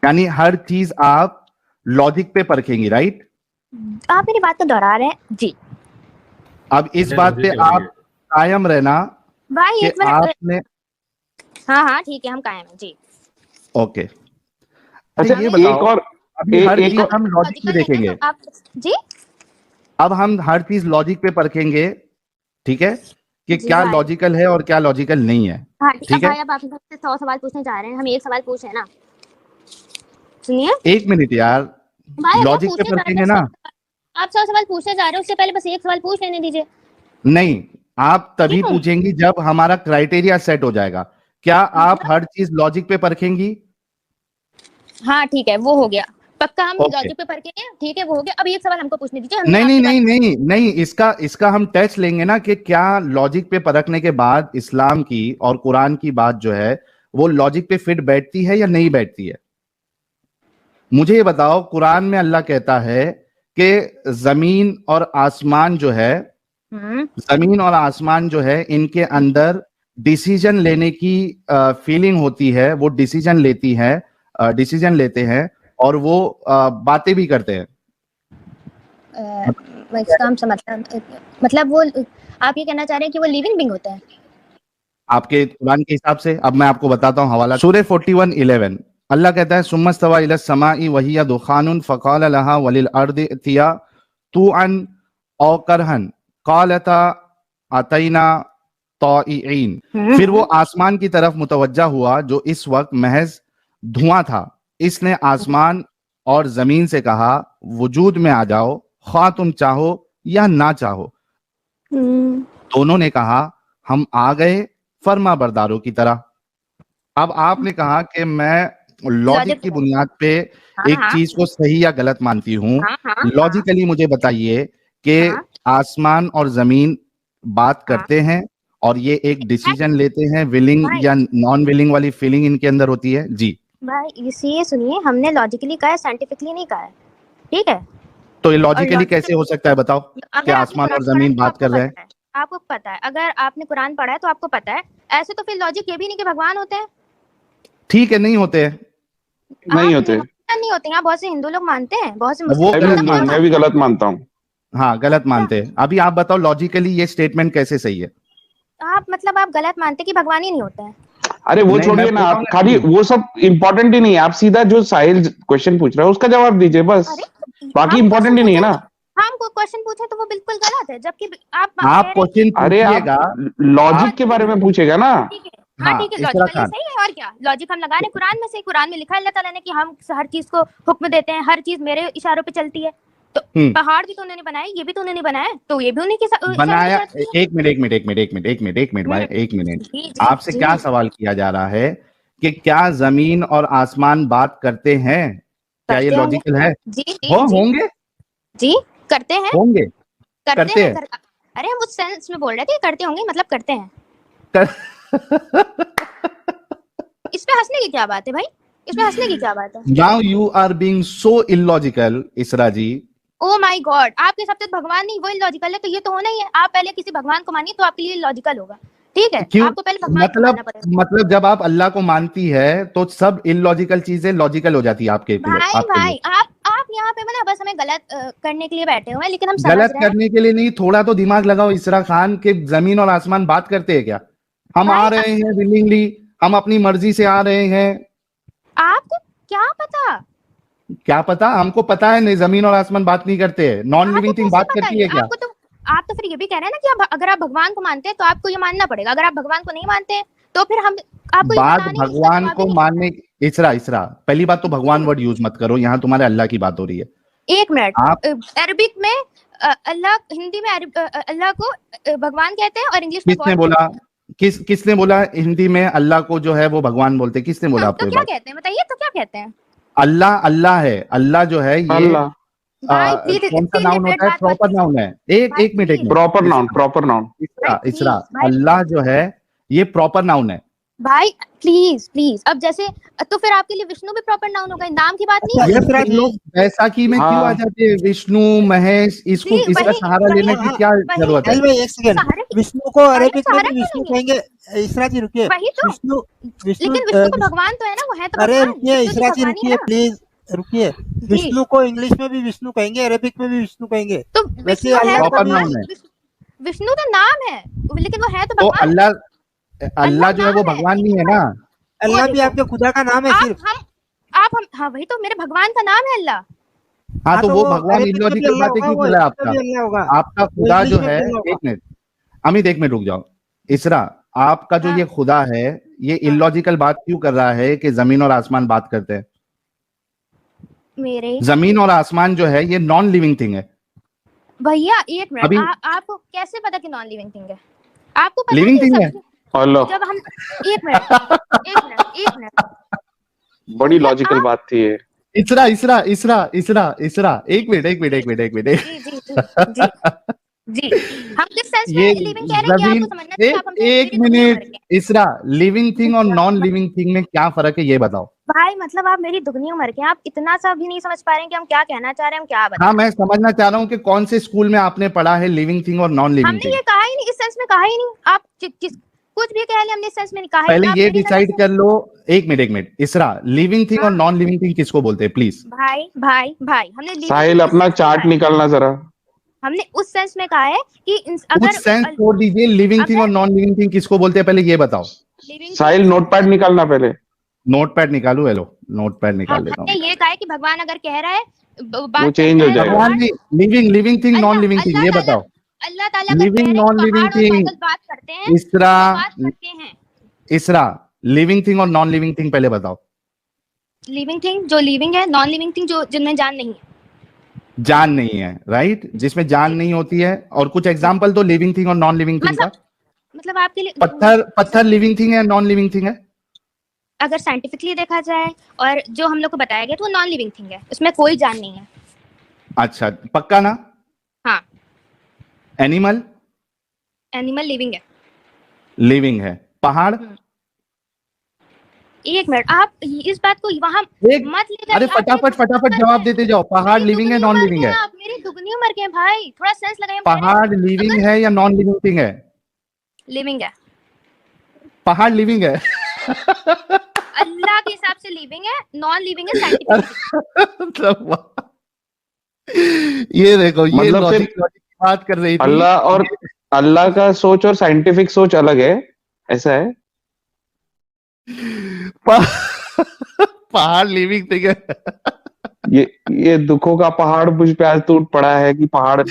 Speaker 3: यानी हर चीज आप लॉजिक पे परखेंगी, राइट?
Speaker 9: आप मेरी बात को दोहरा रहे हैं जी।
Speaker 3: अब इस बात पे आप कायम रहना
Speaker 9: भाई
Speaker 3: कि
Speaker 9: एक मिनट,
Speaker 3: आपने
Speaker 9: हाँ ठीक है, हम कायम हैं जी।
Speaker 3: ओके
Speaker 10: अच्छा
Speaker 3: ये
Speaker 10: एक
Speaker 3: बताओ,
Speaker 10: और
Speaker 3: अभी हर
Speaker 10: एक
Speaker 3: चीज
Speaker 10: और
Speaker 3: हम लॉजिक में देखेंगे,
Speaker 9: तो आप जी
Speaker 3: अब हम हर चीज लॉजिक पे परखेंगे, ठीक है, कि
Speaker 9: जी
Speaker 3: क्या
Speaker 9: भाई।
Speaker 3: लॉजिकल है और क्या लॉजिकल नहीं है,
Speaker 9: हाँ
Speaker 3: ठीक है।
Speaker 9: भाई, अब आप मुझसे 100 सवाल पूछने जा रहे हैं, हम एक सवाल पूछे ना, सुनिए
Speaker 3: एक मिनट यार,
Speaker 9: भाई, अब
Speaker 3: लॉजिक पे
Speaker 9: पूछने जा रहे
Speaker 3: परखेंगे ना।
Speaker 9: हैं, आप 100 सवाल पूछने जा रहे हो, उससे पहले बस एक सवाल पूछ लेने दीजिए।
Speaker 3: नहीं, आप तभी
Speaker 9: क्यों?
Speaker 3: पूछेंगी जब हमारा क्राइटेरिया सेट हो जाएगा। क्या आप हर चीज लॉजिक पे परखेंगी?
Speaker 9: हाँ ठीक है, वो हो गया पक्का, हम
Speaker 3: ओके।
Speaker 9: लॉजिक पे परखेंगे, ठीक है वो हो गया। अब एक सवाल हमको पूछने दीजिए।
Speaker 3: नहीं नहीं नहीं नहीं नहीं, इसका हम टेस्ट लेंगे ना कि क्या लॉजिक पे परखने के बाद इस्लाम की और कुरान की बात जो है वो लॉजिक पे फिट बैठती है या नहीं बैठती है। मुझे ये बताओ, कुरान में अल्लाह कहता है कि जमीन और आसमान जो है, जमीन और आसमान जो है, इनके अंदर डिसीजन लेने की फीलिंग होती है, वो डिसीजन लेते हैं और वो बातें भी करते हैं।
Speaker 9: इसका हम मतलब वो आप ये कहना चाह रहे हैं कि वो लिविंग बीइंग होता है
Speaker 3: आपके कुरान के हिसाब से। अब मैं आपको बताता हूँ हवाला, सूरह 41:11 अल्लाह कहता है सुम्मस्तवा इला समाई वहिया दुखानुन फकाल लहा वलिल अर्दि तिया तुअन औ करहन कालता अतैना ताईइन। फिर वो आसमान की तरफ मुतवज्जा हुआ जो इस वक्त महज धुआं था। इसने आसमान और जमीन से कहा वजूद में आ जाओ, ख्वाह तुम चाहो या ना चाहो। दोनों ने कहा हम आ गए फर्मा बरदारों की तरह। अब आपने कहा कि मैं लॉजिक की बुनियाद पे एक चीज को सही या गलत मानती हूँ। लॉजिकली मुझे बताइए कि आसमान और जमीन बात करते हैं और ये एक डिसीजन लेते हैं, विलिंग या नॉन विलिंग वाली फीलिंग इनके अंदर होती है। जी
Speaker 9: भाई ये सुनिए, हमने लॉजिकली कहा है, साइंटिफिकली नहीं कहा है, ठीक है।
Speaker 3: तो ये लॉजिकली कैसे हो सकता है बताओ कि आसमान और जमीन बात कर रहे हैं।
Speaker 9: आपको पता है, अगर आपने कुरान पढ़ा है तो आपको पता है। ऐसे तो फिर लॉजिक ये भी नहीं कि भगवान होते हैं।
Speaker 3: ठीक है, नहीं होते हैं,
Speaker 10: नहीं होते,
Speaker 9: नहीं होते हैं। बहुत से हिंदू लोग मानते हैं, बहुत से
Speaker 10: मैं भी गलत मानता हूँ।
Speaker 3: हाँ गलत मानते हैं। अभी आप बताओ लॉजिकली ये स्टेटमेंट कैसे सही है।
Speaker 9: आप मतलब आप गलत मानते कि भगवान ही नहीं होता है।
Speaker 10: अरे वो छोड़िए ना, आप खाली वो सब इम्पोर्टेंट ही नहीं है। आप सीधा जो साहिल क्वेश्चन पूछ रहे हो उसका जवाब दीजिए बस, बाकी इम्पोर्टेंट ही नहीं है ना।
Speaker 9: हम कोई क्वेश्चन पूछे तो वो बिल्कुल गलत है, जबकि आप
Speaker 3: क्वेश्चन पूछिएगा,
Speaker 10: लॉजिक के बारे में पूछेगा ना।
Speaker 9: हाँ ठीक है, लॉजिकली सही है। और क्या लॉजिक हम लगा रहे हैं, कुरान में से, कुरान में लिखा है अल्लाह ताला ने कि हम हर चीज को हुक्म देते हैं, हर चीज मेरे इशारों पे चलती है। तो पहाड़ भी तो उन्होंने बनाए, ये भी तो उन्होंने बनाया, तो ये भी उन्हीं के
Speaker 3: बनाया। एक मिनट भाई, एक मिनट। आपसे क्या सवाल किया जा रहा है कि क्या जमीन और आसमान बात करते हैं, क्या ये लॉजिकल है? होंगे
Speaker 9: जी, करते हैं,
Speaker 3: होंगे,
Speaker 9: करते हैं। अरे हम उस सेंस में बोल रहे थे, करते होंगे मतलब करते हैं। इस पे हंसने की क्या बात है भाई, इसमें हंसने की क्या बात है?
Speaker 3: Now you are being so illogical, इसरा जी।
Speaker 9: Oh my God, आपके हिसाब से भगवान नहीं वो इलॉजिकल है, तो ये तो होना ही है। आप पहले किसी भगवान को मानिए तो आपके लिए लॉजिकल होगा, ठीक है? आपको पहले भगवान को मानना पड़ेगा।
Speaker 3: मतलब जब आप अल्लाह को मानती है तो सब इलॉजिकल चीजें लॉजिकल हो जाती है आपके लिए।
Speaker 9: भाई आप यहाँ पे ना बस हमें गलत करने के लिए बैठे हुए हैं, लेकिन हम
Speaker 3: गलत करने के लिए नहीं, थोड़ा तो दिमाग लगाओ इसरा खान के जमीन और आसमान बात करते हैं क्या? हम आ रहे हैं विलिंगली, हम अपनी मर्जी से आ रहे हैं।
Speaker 9: आपको क्या पता?
Speaker 3: क्या पता? हमको पता है नहीं, जमीन और आसमान बात नहीं करते हैं। नॉन लिविंग थिंग बात करती है क्या?
Speaker 9: आप तो फिर ये भी कह रहे हैं ना कि अगर आप भगवान को मानते हैं तो आपको ये मानना पड़ेगा, अगर आप भगवान को नहीं मानते हैं तो फिर हम आपको
Speaker 3: बात भगवान को मानने। इसरा पहली बात तो भगवान वर्ड यूज मत करो, यहाँ तुम्हारे अल्लाह की बात हो रही है।
Speaker 9: एक मिनट, अरबिक में अल्लाह, हिंदी में अल्लाह को भगवान कहते हैं और इंग्लिश में
Speaker 3: किसने बोला? किसने बोला हिंदी में अल्लाह को जो है वो भगवान बोलते? किसने बोला आपको?
Speaker 9: तो क्या कहते हैं बताइए, तो क्या कहते हैं?
Speaker 3: अल्लाह है, अल्लाह जो है ये कौन सा नाउन होता है? प्रॉपर नाउन है। एक मिनट,
Speaker 10: प्रॉपर नाउन
Speaker 3: इसरा अल्लाह जो है ये प्रॉपर नाउन है
Speaker 9: भाई। प्लीज अब जैसे तो फिर आपके लिए विष्णु भी प्रॉपर नाउन होगा, नाम की बात नहीं है।
Speaker 3: लोग बैसाखी में क्यों आ जाते हैं? विष्णु महेश, इसका सहारा लेने की क्या जरूरत है?
Speaker 11: एक सेकंड, विष्णु को अरेबिक में विष्णु कहेंगे। इसरा जी रुकिए,
Speaker 9: विष्णु तो भगवान तो है ना, वो है तो।
Speaker 11: अरे रुकिए इसरा जी, रुकिए प्लीज रुकिए। विष्णु को इंग्लिश में भी विष्णु कहेंगे, अरेबिक में भी विष्णु कहेंगे।
Speaker 9: तो
Speaker 11: वैसे
Speaker 3: प्रॉपर नाउन है।
Speaker 9: विष्णु तो नाम है, लेकिन वो है तो भगवान।
Speaker 3: अल्लाह अल्लाह जो है वो भगवान नहीं है ना।
Speaker 11: अल्लाह भी आपके खुदा का नाम है सिर्फ।
Speaker 9: हाँ वही तो, मेरे भगवान का नाम है अल्लाह।
Speaker 3: हाँ तो वो भगवान इलॉजिकल बातें क्यों बोला आपका? आपका खुदा जो है, एक मिनट अमित, एक मिनट रुक जाओ। इसरा, आपका जो ये खुदा है ये इलॉजिकल बात क्यों कर रहा है कि जमीन और आसमान बात करते हैं?
Speaker 9: मेरे
Speaker 3: जमीन और आसमान जो है ये नॉन लिविंग थिंग है
Speaker 9: भैया। एक मिनट, आपको कैसे पता कि नॉन लिविंग थिंग है? आपको पता
Speaker 3: लिविंग थिंग है?
Speaker 9: जब हम एक मिनट
Speaker 10: बड़ी लॉजिकल बात थी ये।
Speaker 3: इसरा एक मिनट
Speaker 9: जी हम किस सेंस में लिविंग कह रहे हैं कि आपको समझना चाहिए। आप हमसे
Speaker 3: एक मिनट इसरा, लिविंग थिंग और नॉन लिविंग थिंग में क्या फर्क है ये बताओ
Speaker 9: भाई। मतलब आप मेरी दुगनी उम्र के हैं, आप इतना सा भी नहीं समझ पा रहे हैं कि हम क्या कहना चाह रहे हैं, हम क्या बता।
Speaker 3: हाँ मैं समझना चाह रहा हूँ कि कौन से स्कूल में आपने पढ़ा है लिविंग थिंग और नॉन लिविंग थिंग?
Speaker 9: हमने ये कहा ही नहीं, इस सेंस में कहा ही नहीं। आप कुछ भी कह ले, हमने इस सेंस में नहीं कहा।
Speaker 3: पहले ये डिसाइड कर लो। एक मिनट इसरा, लिविंग थिंग और नॉन लिविंग थिंग किसको बोलते हैं प्लीज?
Speaker 9: भाई हमने
Speaker 10: साहिल अपना चार्ट निकालना जरा।
Speaker 9: हमने उस सेंस में कहा है कि
Speaker 3: अगर उस सेंस छोड़ दीजिए, लिविंग थिंग और नॉन लिविंग थिंग किसको बोलते हैं पहले ये बताओ।
Speaker 10: साहिल नोटपैड निकालना पहले।
Speaker 3: नोटपैड निकालू? हेलो नोटपैड निकाल लेता हूँ।
Speaker 9: ये कहा है कि भगवान अगर कह रहा है
Speaker 10: वो चेंज हो जाएगा।
Speaker 3: भगवान living thing non living thing ये बताओ।
Speaker 9: अल्लाह ताला
Speaker 3: लिविंग नॉन लिविंग थिंग
Speaker 9: बात करते हैं।
Speaker 3: इसरा लिविंग थिंग और नॉन लिविंग थिंग पहले बताओ।
Speaker 9: लिविंग थिंग जो लिविंग है, नॉन लिविंग थिंग जो जिनमें जान नहीं है।
Speaker 3: जान नहीं है, राइट, जिसमें जान नहीं होती है। और कुछ एग्जांपल तो लिविंग थिंग और नॉन लिविंग थिंग का।
Speaker 9: मतलब आपके लिए
Speaker 3: पत्थर लिविंग थिंग है नॉन लिविंग थिंग है?
Speaker 9: अगर साइंटिफिकली देखा जाए और जो हम लोग को बताया गया तो नॉन लिविंग थिंग है, उसमें कोई जान नहीं है।
Speaker 3: अच्छा पक्का ना?
Speaker 9: हाँ।
Speaker 3: एनिमल
Speaker 9: लिविंग है।
Speaker 3: लिविंग है। पहाड़?
Speaker 9: एक मिनट, आप इस बात को वहां मत ले जाइए।
Speaker 3: अरे फटाफट जवाब देते जाओ। पहाड़ लिविंग है नॉन लिविंग है?
Speaker 9: आप मेरी दुगनी उम्र के हैं भाई, थोड़ा सेंस लगाइए।
Speaker 3: पहाड़ लिविंग है या नॉन लिविंग थिंग है?
Speaker 9: लिविंग है।
Speaker 3: पहाड़ लिविंग है?
Speaker 9: अल्लाह के हिसाब से लिविंग है, नॉन लिविंग है साइंटिफिक।
Speaker 3: ये देखो, ये लॉजिक की बात कर रही थी।
Speaker 10: अल्लाह का सोच और साइंटिफिक सोच अलग है, ऐसा है।
Speaker 3: पहाड़ लिविंग थिंग है।
Speaker 10: ये दुखों का पहाड़ मुझ पे आज टूट पड़ा है कि पहाड़।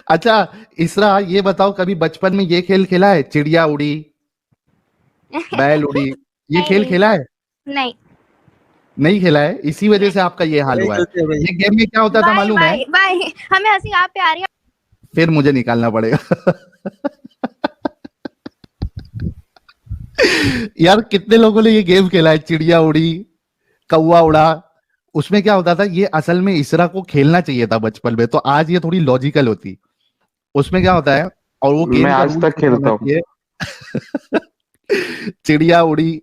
Speaker 3: अच्छा इसरा, ये बताओ कभी बचपन में ये खेल खेला है, चिड़िया उड़ी बैल उड़ी? ये खेल खेला है? नहीं खेला है, इसी वजह से आपका ये हाल हुआ है। ये गेम में क्या होता था मालूम है?
Speaker 9: हमें हंसी आप पे आ रही है,
Speaker 3: फिर मुझे निकालना पड़ेगा। यार कितने लोगों ने ये गेम खेला है, चिड़िया उड़ी कौवा उड़ा? उसमें क्या होता था, ये असल में इसरा को खेलना चाहिए था बचपन में, तो आज ये थोड़ी लॉजिकल होती। उसमें क्या होता है, और वो गेम
Speaker 10: मैं आज तक खेलता हूँ।
Speaker 3: चिड़िया उड़ी,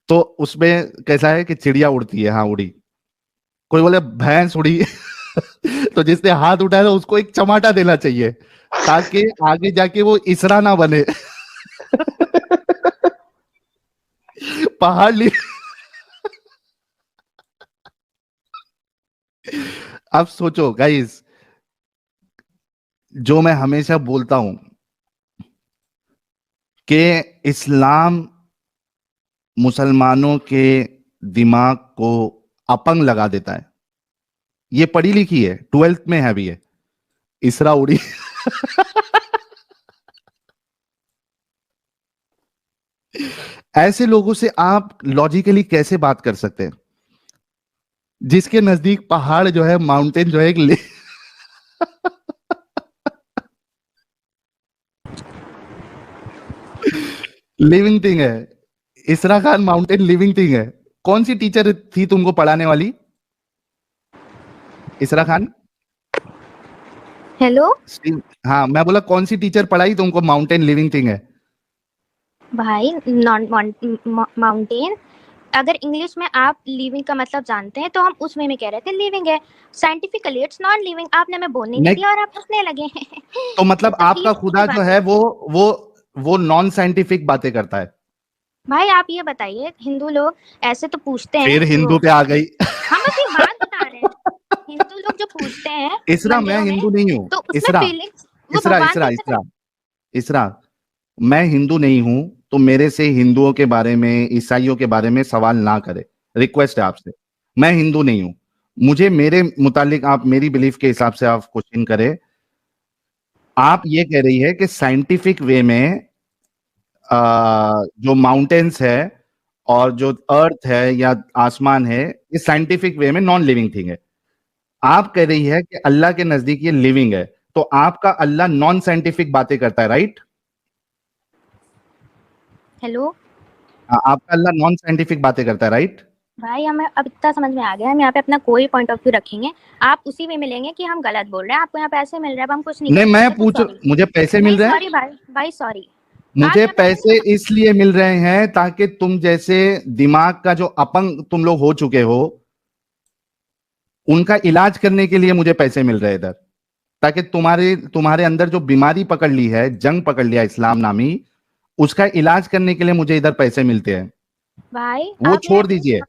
Speaker 3: तो उसमें कैसा है कि चिड़िया उड़ती है, हाँ उड़ी। कोई बोले भैंस उड़ी। तो जिसने हाथ उठाया था उसको एक चमाटा देना चाहिए ताकि आगे जाके वो इसरा ना बने। पहाड़ अब सोचो गाइस, जो मैं हमेशा बोलता हूं कि इस्लाम मुसलमानों के दिमाग को अपंग लगा देता है। ये पढ़ी लिखी है, 12th में है भी है, इसरा उड़ी। ऐसे लोगों से आप लॉजिकली कैसे बात कर सकते हैं, जिसके नजदीक पहाड़ जो है, माउंटेन जो है एक लिविंग थिंग है। इसरा खान माउंटेन लिविंग थिंग है। कौन सी टीचर थी तुमको पढ़ाने वाली, इसरा खान?
Speaker 9: हेलो
Speaker 3: हाँ मैं बोला कौन सी टीचर पढ़ाई तुमको माउंटेन लिविंग थिंग है?
Speaker 9: भाई नॉन माउंटेन, अगर इंग्लिश में आप लिविंग का मतलब जानते हैं तो हम उस वे में कह रहे थे लिविंग है। Scientifically it's non living. आपने हमें बोलने नहीं दिया और आप हंसने लगे।
Speaker 3: तो मतलब आपका खुदा जो है वो नॉन साइंटिफिक बातें करता है?
Speaker 9: भाई आप ये बताइए, हिंदू लोग ऐसे तो पूछते हैं।
Speaker 3: फिर हिंदू पे आ गई।
Speaker 9: हम अपनी बात बता रहे हैं। हिंदू लोग जो पूछते हैं,
Speaker 3: इसरा मैं हिंदू नहीं हूँ।
Speaker 9: तो उसमें
Speaker 3: इसरा, मैं हिंदू नहीं हूं तो मेरे से हिंदुओं के बारे में, ईसाइयों के बारे में सवाल ना करे, रिक्वेस्ट है आपसे। मैं हिंदू नहीं हूं, मुझे मेरे मुतालिक आप मेरी बिलीफ के हिसाब से आप क्वेश्चन करें। आप ये कह रही है कि साइंटिफिक वे में जो माउंटेन्स है और जो अर्थ है या आसमान है, ये साइंटिफिक वे में नॉन लिविंग थिंग है। आप कह रही है कि अल्लाह के नजदीक ये लिविंग है, तो आपका अल्लाह नॉन साइंटिफिक बातें करता है, राइट?
Speaker 9: हेलो,
Speaker 3: आपका अल्लाह नॉन साइंटिफिक बातें करता है, राइट?
Speaker 9: भाई हमें अब इतना समझ में आ गया, हम यहाँ पे अपना कोई पॉइंट ऑफ व्यू रखेंगे, आप उसी वे में लेंगे कि हम गलत बोल रहे हैं, आपको यहाँ पैसे मिल रहे हैं, हम कुछ नहीं।
Speaker 3: मैं पूछ, मुझे पैसे मिल रहे हैं?
Speaker 9: सॉरी भाई सॉरी,
Speaker 3: मुझे पैसे इसलिए मिल रहे हैं ताकि तुम जैसे दिमाग का जो अपंग तुम लोग हो चुके हो, उनका इलाज करने के लिए मुझे पैसे मिल रहे हैं इधर, ताकि तुम्हारे अंदर जो बीमारी पकड़ ली है, जंग पकड़ लिया इस्लाम नामी, उसका इलाज करने के लिए मुझे इधर पैसे मिलते हैं।
Speaker 9: भाई
Speaker 3: वो छोड़ दीजिए,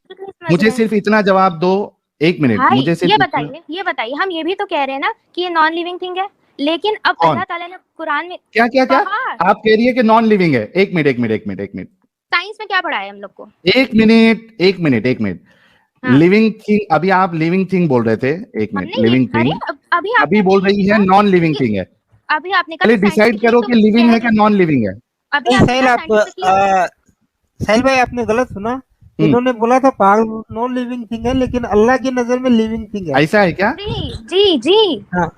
Speaker 3: मुझे सिर्फ इतना जवाब दो, 1 मिनट, मुझे सिर्फ
Speaker 9: ये बताइए, हम ये भी तो कह रहे हैं ना कि ये नॉन लिविंग थिंग है, लेकिन अब अल्लाह ताला ने कुरान में
Speaker 3: क्या आप कह रही है कि नॉन लिविंग है? एक मिनट,
Speaker 9: साइंस में क्या पढ़ा है हम लोग को?
Speaker 3: एक मिनट, लिविंग थिंग, अभी आप लिविंग थिंग बोल रहे थे, एक मिनट, लिविंग थिंग अभी बोल रही है नॉन लिविंग थिंग है।
Speaker 9: अभी आपने कहा
Speaker 3: डिसाइड करो कि लिविंग है क्या नॉन लिविंग है।
Speaker 11: साहिल भाई आपने गलत सुना, इन्होंने बोला था पागल नॉन लिविंग थिंग है, लेकिन अल्लाह की नजर में लिविंग थिंग है।
Speaker 3: ऐसा है क्या?
Speaker 9: जी।
Speaker 3: हाँ।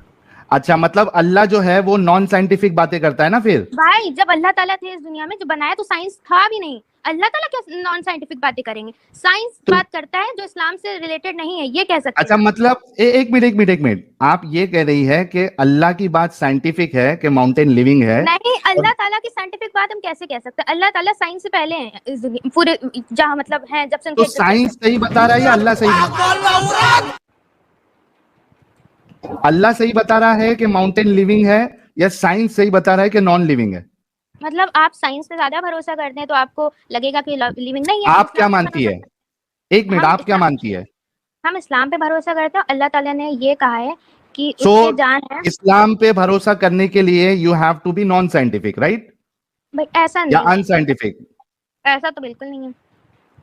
Speaker 3: अच्छा, मतलब अल्लाह जो है वो नॉन साइंटिफिक बातें करता है ना फिर?
Speaker 9: भाई जब अल्लाह ताला थे इस दुनिया में, जो बनाया तो साइंस था भी नहीं, अल्लाह ताला क्या नॉन साइंटिफिक बातें करेंगे? साइंस बात करता है जो इस्लाम से रिलेटेड नहीं है, ये कह सकते हैं।
Speaker 3: अच्छा, मतलब एक मिनट, आप ये कह रही है कि अल्लाह की बात साइंटिफिक है कि माउंटेन लिविंग है?
Speaker 9: नहीं, अल्लाह ताला की साइंटिफिक बात हम कैसे कह सकते हैं? अल्लाह ताला साइंस से पहले हैं इस दुनिया पूरे, जहां मतलब है जब से।
Speaker 3: तो साइंस सही बता रहा है या अल्लाह सही? अल्लाह सही बता रहा है कि माउंटेन लिविंग है या साइंस सही बता रहा है कि नॉन लिविंग है?
Speaker 9: मतलब आप साइंस पे ज्यादा भरोसा करते हैं तो आपको लगेगा कि लिविंग नहीं है।
Speaker 3: आप क्या मानती है? एक मिनट, आप क्या मानती है?
Speaker 9: हम इस्लाम पे भरोसा करते हैं, अल्लाह ताला ने ये कहा है कि उसकी जान है।
Speaker 3: इस्लाम पे भरोसा करने के लिए you have to be non scientific, right?
Speaker 9: भाई ऐसा नहीं
Speaker 3: या अनसाइंटिफिक?
Speaker 9: ऐसा तो बिल्कुल नहीं है।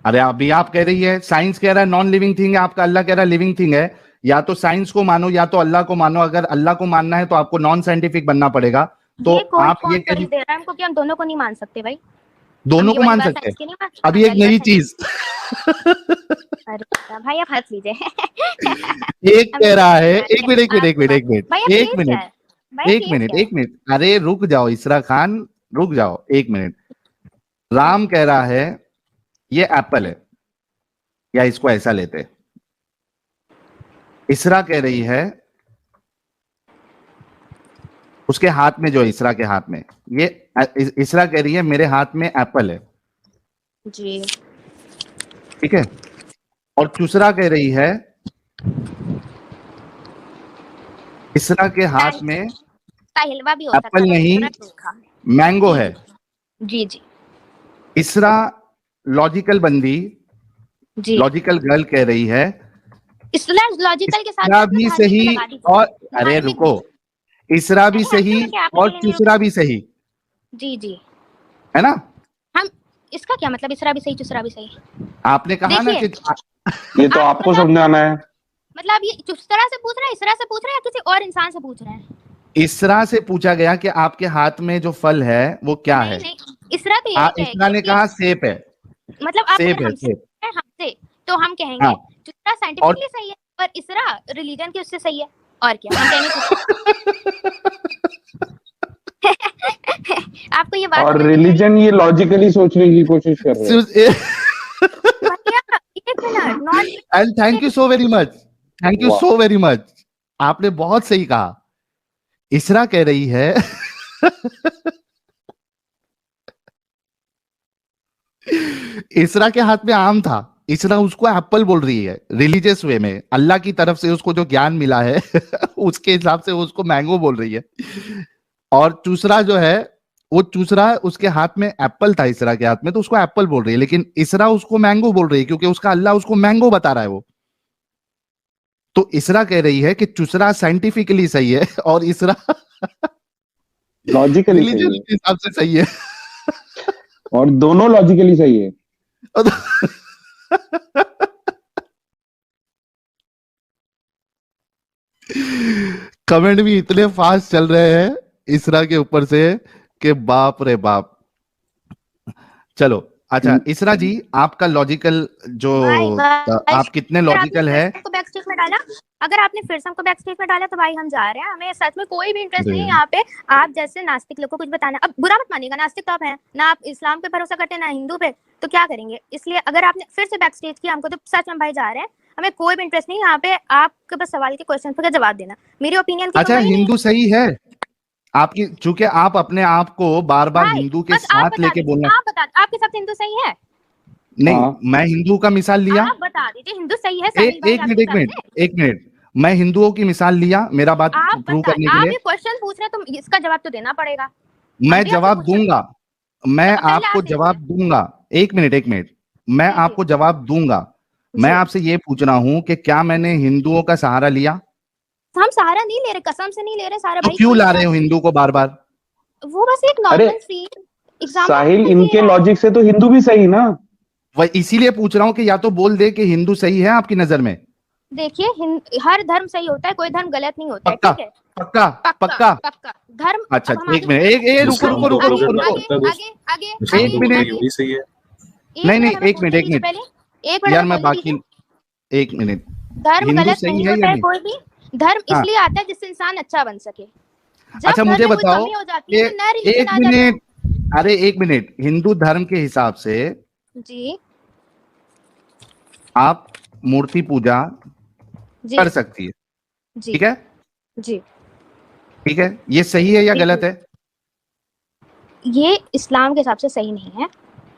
Speaker 3: अरे अभी आप कह रही है, साइंस कह रहा है नॉन लिविंग थिंग है, आपका अल्लाह कह रहा है लिविंग थिंग है। या तो साइंस को मानो या तो अल्लाह को मानो। अगर अल्लाह को मानना है तो आपको नॉन साइंटिफिक बनना पड़ेगा। तो आप ये कह
Speaker 9: दे रहा है हमको कि हम दोनों को नहीं मान सकते भाई,
Speaker 3: दोनों को मान सकते हैं। अभी एक नई चीज
Speaker 9: अरे भाई आप हंस लीजिए।
Speaker 3: एक कह रहा है, एक मिनट, अरे रुक जाओ इसरा खान, रुक जाओ 1 मिनट। राम कह रहा है ये एप्पल है या इसको ऐसा लेते। इसरा कह रही है, उसके हाथ में जो इसरा के हाथ में, ये इसरा कह रही है मेरे हाथ में एप्पल है
Speaker 9: जी,
Speaker 3: ठीक है। और चुसरा कह रही है इसरा के हाथ में एप्पल नहीं मैंगो है।
Speaker 9: जी जी।
Speaker 3: इसरा लॉजिकल बंदी, लॉजिकल गर्ल कह रही है
Speaker 9: लॉजिकल के साथ
Speaker 3: भी सही और अरे रुको, इसरा भी सही और चुसरा भी सही।
Speaker 9: जी जी,
Speaker 3: है ना?
Speaker 9: हम इसका क्या मतलब इसरा भी सही चुसरा भी सही?
Speaker 3: आपने कहा ना कि
Speaker 10: ये तो आपको समझाना है।
Speaker 9: मतलब ये चुसरा से पूछ रहे हैं, इसरा से पूछ रहे हैं, किसी और इंसान से पूछ रहे हैं?
Speaker 3: इसरा से पूछा गया कि आपके हाथ में जो फल है वो क्या है।
Speaker 9: इसरा तो
Speaker 3: इसरा ने कहा सेब है।
Speaker 9: मतलब आप
Speaker 3: सेब है, सेब
Speaker 9: हमसे तो हम कहेंगे चुसरा साइंटिफिकली सही है और इसरा रिलीजन के उससे सही है। और क्या हम कहेंगे? आपको ये बात,
Speaker 10: और रिलीजन ये लॉजिकली सोचने की कोशिश कर रहे हैं।
Speaker 3: And thank you so very much, thank you so very much. आपने बहुत सही कहा। इसरा कह रही है इसरा के हाथ में आम था, इसरा उसको एप्पल बोल रही है रिलीजियस वे में। अल्लाह की तरफ से उसको जो ज्ञान मिला है उसके हिसाब से उसको मैंगो बोल रही है। और चूसरा जो है वो चूसरा, उसके हाथ में एप्पल था इसरा के हाथ में, तो उसको एप्पल बोल रही है, लेकिन इसरा उसको मैंगो बोल रही है क्योंकि उसका अल्लाह उसको मैंगो बता रहा है वो। तो इसरा कह रही है कि चूसरा साइंटिफिकली सही है और इसरा
Speaker 10: लॉजिकली
Speaker 3: रिलीजन के हिसाब से सही है
Speaker 10: और दोनों लॉजिकली सही है।
Speaker 3: कमेंट भी इतने फास्ट चल रहे हैं इसरा के ऊपर से कि बाप रे बाप। चलो अच्छा इसरा जी, आपका लॉजिकल जो आप कितने लॉजिकल है।
Speaker 9: बैक स्टेज में डाला, अगर आपने फिर से हमको बैक स्टेज में डाला तो भाई हम जा रहे हैं, हमें सच में कोई भी इंटरेस्ट नहीं है यहाँ पे आप जैसे नास्तिक लोग को कुछ बताना। अब बुरा मत मानिएगा, नास्तिक तो आप हैं ना, आप इस्लाम पे भरोसा करते हैं ना हिंदू पे, तो क्या करेंगे। इसलिए अगर आपने फिर से बैक स्टेज किया हमको तो सच में भाई जा रहे हैं, हमें कोई भी इंटरेस्ट नहीं यहाँ पे आपके बस सवाल के क्वेश्चन का जवाब देना। मेरी ओपिनियन
Speaker 3: अच्छा हिंदू सही है आपकी, चूंकि आप अपने आप को बार बार हिंदू के साथ लेके बोलना।
Speaker 9: आप बता, आपके साथ हिंदू सही है?
Speaker 3: नहीं मैं हिंदू का मिसाल लिया,
Speaker 9: आप बता दीजिए हिंदू सही है।
Speaker 3: एक मिनट मैं हिंदुओं की मिसाल लिया मेरा बात प्रूव करने के लिए।
Speaker 9: आप क्वेश्चन पूछ रहे हैं तो इसका जवाब तो देना पड़ेगा।
Speaker 3: मैं जवाब दूंगा, मैं आपको जवाब दूंगा। एक मिनट मैं आपको जवाब दूंगा। मैं आपसे ये पूछ रहा हूँ कि क्या मैंने हिंदुओं का सहारा लिया?
Speaker 9: हम सहारा नहीं ले रहे, कसम से नहीं ले रहे सहारा।
Speaker 3: तो क्यों ला रहे हो हिंदू को बार बार?
Speaker 9: वो बस एक नॉर्मल सी एग्जांपल।
Speaker 10: साहिल इनके लॉजिक से तो हिंदू भी सही ना,
Speaker 3: वही इसीलिए पूछ रहा हूँ कि या तो बोल दे कि हिंदू सही है आपकी नजर में।
Speaker 9: देखिए हर धर्म सही होता है, कोई धर्म गलत नहीं होता है, ठीक है?
Speaker 3: पक्का
Speaker 9: धर्म।
Speaker 3: अच्छा एक मिनट, एक रुको एक मिनट, नहीं एक मिनट यार मैं बाकी एक मिनट।
Speaker 9: धर्म गलत नहीं होता है कोई भी, धर्म इसलिए आता है जिससे इंसान अच्छा बन सके।
Speaker 3: अच्छा मुझे बताओ एक मिनट, अरे एक मिनट, हिंदू धर्म के हिसाब से
Speaker 9: जी
Speaker 3: आप मूर्ति पूजा कर सकती है, ठीक है
Speaker 9: जी,
Speaker 3: ठीक है, ये सही है या गलत है?
Speaker 9: ये इस्लाम के हिसाब से सही नहीं है,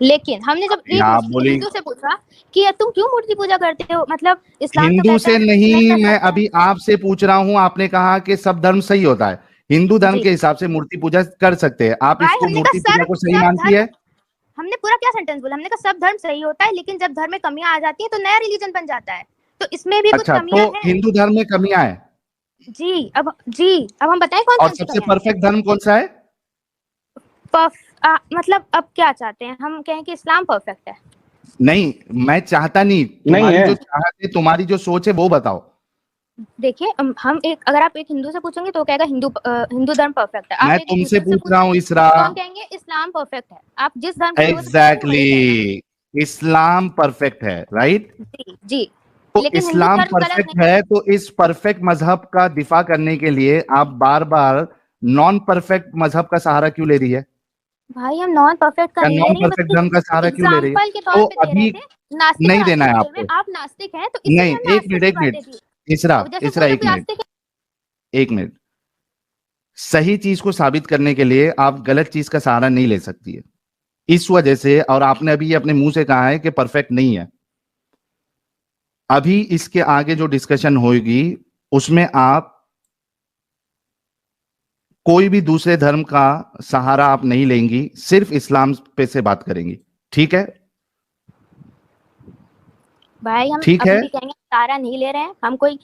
Speaker 9: लेकिन हमने जब हिंदू से पूछा कि तुम क्यों मूर्ति पूजा करते हो, मतलब इस्लाम
Speaker 3: हिंदू से नहीं, मैं अभी आपसे पूछ रहा हूँ। आपने कहा कि सब धर्म सही होता है, हिंदू धर्म के हिसाब से मूर्ति पूजा कर सकते हैं, आप इसको मूर्ति पूजा को सही मानती है?
Speaker 9: हमने पूरा क्या सेंटेंस बोला, हमने कहा सब धर्म सही होता है, लेकिन जब धर्म में कमियां आ जाती है तो नया रिलीजन बन जाता है, तो इसमें भी कुछ कमियां हैं।
Speaker 3: हिंदू धर्म में कमियां है
Speaker 9: जी। अब हम बताएं कौन
Speaker 3: और सबसे परफेक्ट धर्म कौन सा है?
Speaker 9: मतलब अब क्या चाहते हैं हम कहें कि इस्लाम परफेक्ट है?
Speaker 3: नहीं मैं चाहता नहीं, तुम्हारी जो चाहते तुम्हारी जो सोच है वो बताओ।
Speaker 9: देखिए हम अगर आप एक हिंदू से पूछेंगे तो कहेगा हिंदू धर्म परफेक्ट है।
Speaker 3: मैं तुमसे पूछ रहा हूँ इसरा,
Speaker 9: हम कहेंगे इस्लाम परफेक्ट है। आप जिस धर्म
Speaker 3: एग्जैक्टली इस्लाम परफेक्ट है, राइट
Speaker 9: जी।
Speaker 3: तो इस्लाम परफेक्ट है, तो इस परफेक्ट मजहब का दिफा करने के लिए आप बार बार नॉन परफेक्ट मजहब का सहारा क्यों ले रही है?
Speaker 9: भाई हम नॉन परफेक्ट का
Speaker 3: नॉन परफेक्ट धर्म का सहारा क्यों ले रही है? तो अभी नहीं देना है आपको।
Speaker 9: आप नास्तिक हैं तो
Speaker 3: नहीं, एक मिनट इसरा एक मिनट, सही चीज को साबित करने के लिए आप गलत चीज का सहारा नहीं ले सकती है, इस वजह से। और आपने अभी अपने मुंह से कहा है कि परफेक्ट नहीं है। अभी इसके आगे जो डिस्कशन होगी उसमें आप कोई भी दूसरे धर्म का सहारा आप नहीं लेंगी, सिर्फ इस्लाम पे से बात करेंगी, ठीक है?
Speaker 9: भाई हम
Speaker 3: ठीक है,
Speaker 9: कहेंगे सहारा नहीं ले रहे हैं, हम कोई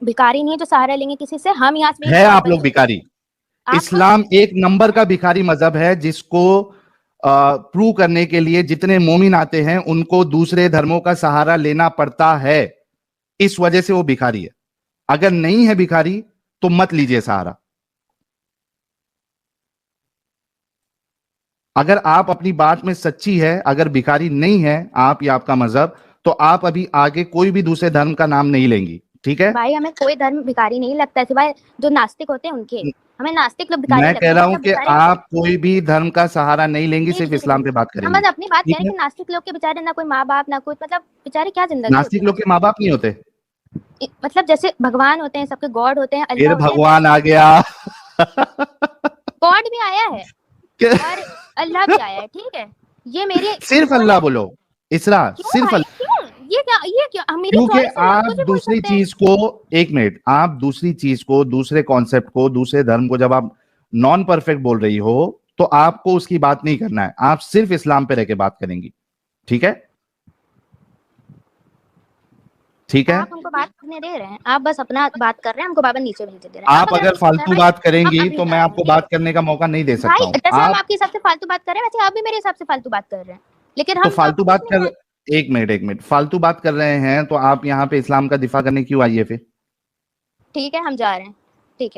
Speaker 9: भिखारी नहीं है जो सहारा लेंगे किसी से। हम यहाँ से
Speaker 3: है आप लोग भिखारी। इस्लाम एक नंबर का भिखारी मजहब है, जिसको प्रूव करने के लिए जितने मोमिन आते हैं उनको दूसरे धर्मों का सहारा लेना पड़ता है, इस वजह से वो भिखारी है। अगर नहीं है भिखारी तो मत लीजिए सहारा। अगर आप अपनी बात में सच्ची है, अगर भिखारी नहीं है आप या आपका मजहब, तो आप अभी आगे कोई भी दूसरे धर्म का नाम नहीं लेंगी, ठीक है?
Speaker 9: भाई हमें कोई धर्म भिखारी नहीं लगता है, सिवाय जो नास्तिक होते हैं उनके। हमें नास्तिक लोग भिखारी
Speaker 3: मैं कह रहा हूं कि आप कोई भी धर्म का सहारा नहीं लेंगी, सिर्फ इस्लाम पे बात करेंगे।
Speaker 9: हम अपनी बात कह रहे हैं कि नास्तिक लोग के बेचारे ना कोई माँ बाप ना कुछ, मतलब बेचारे क्या जिंदगी।
Speaker 3: नास्तिक लोग के माँ बाप नहीं होते,
Speaker 9: मतलब जैसे भगवान होते हैं, सबके गॉड होते हैं,
Speaker 3: फिर भगवान आ गया,
Speaker 9: गॉड भी आया है और अल्लाह भी आया है, ठीक है? ये मेरे
Speaker 3: सिर्फ अल्लाह बोलो इसरा, सिर्फ
Speaker 9: ये क्या
Speaker 3: क्योंकि आप दूसरी चीज को, एक मिनट, आप दूसरी चीज को, दूसरे कॉन्सेप्ट को, दूसरे धर्म को जब आप नॉन परफेक्ट बोल रही हो तो आपको उसकी बात नहीं करना है, आप सिर्फ इस्लाम पे रह के बात करेंगी, ठीक है? ठीक है,
Speaker 9: आप हमको बात करने दे रहे हैं, आप बस अपना बात कर रहे हैं, हमको बाबा नीचे भेज दे रहे हैं।
Speaker 3: आप अगर फालतू बात करेंगी तो मैं आपको बात करने का मौका नहीं दे सकता
Speaker 9: भाई
Speaker 3: हूँ।
Speaker 9: जैसे हम आपके हिसाब से फालतू बात कर रहे हैं वैसे आप भी मेरे हिसाब से फालतू बात कर रहे हैं, लेकिन हम
Speaker 3: तो फालतू बात कर, एक मिनट, फालतू बात कर रहे हैं तो आप यहाँ पे इस्लाम का दिफा करने क्यों आई है फिर?
Speaker 9: ठीक है, हम जा रहे हैं। ठीक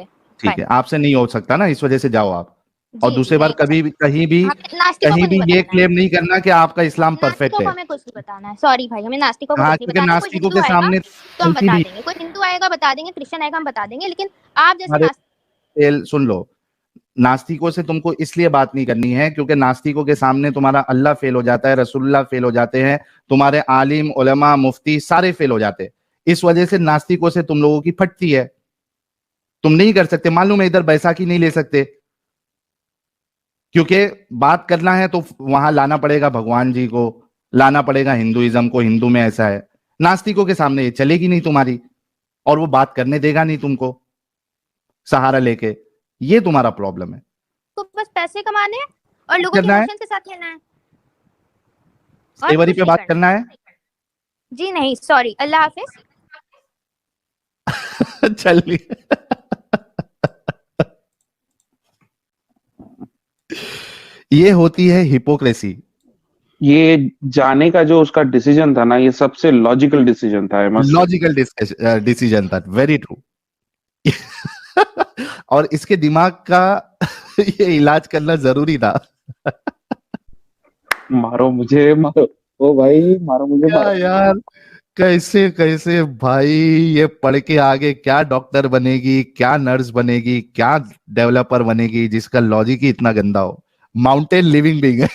Speaker 9: है,
Speaker 3: आपसे नहीं हो सकता ना, इस वजह से जाओ आप। और दूसरी बार कभी कहीं भी ये क्लेम नहीं करना कि आपका इस्लाम परफेक्ट है।
Speaker 9: हमें कुछ नहीं बताना है, सॉरी भाई, हमें नास्तिकों को कुछ नहीं बताना।
Speaker 3: नास्तिकों के सामने
Speaker 9: तो हम बता देंगे, कोई हिंदू आएगा बता देंगे, क्रिश्चियन आएगा हम बता देंगे, लेकिन आप जैसे
Speaker 3: सुन लो, नास्तिकों से तुमको इसलिए बात नहीं करनी है क्योंकि नास्तिकों के सामने तुम्हारा अल्लाह फेल हो जाता है, रसूलुल्लाह फेल हो जाते हैं, तुम्हारे आलिम उलमा मुफ्ती सारे फेल हो जाते हैं। इस वजह से नास्तिकों से तुम लोगों की फटती है, तुम नहीं कर सकते। मालूम है इधर बैसाखी नहीं ले सकते क्योंकि बात करना है तो वहां लाना पड़ेगा भगवान जी को, लाना पड़ेगा हिंदुइज्म को, हिंदू में ऐसा है। नास्तिकों के सामने ये चलेगी नहीं तुम्हारी, और वो बात करने देगा नहीं तुमको सहारा लेके। ये तुम्हारा प्रॉब्लम है।
Speaker 9: तो बस पैसे कमाने हैं और लोगों के इमोशन के साथ खेलना है,
Speaker 3: सेवरी पे बात करना है।
Speaker 9: जी नहीं, सॉरी, अल्लाह हाफिज।
Speaker 3: चलिए ये होती है हिपोक्रेसी।
Speaker 10: ये जाने का जो उसका डिसीजन था ना, ये सबसे लॉजिकल डिसीजन था।
Speaker 3: लॉजिकल डिसीजन था, वेरी ट्रू। और इसके दिमाग का ये इलाज करना जरूरी था।
Speaker 10: मारो मुझे, मारो ओ भाई, मारो मुझे, मारो।
Speaker 3: यार कैसे कैसे भाई, ये पढ़ के आगे क्या डॉक्टर बनेगी, क्या नर्स बनेगी, क्या डेवलपर बनेगी, जिसका लॉजिक ही इतना गंदा हो। माउंटेन लिविंग बीइंग है।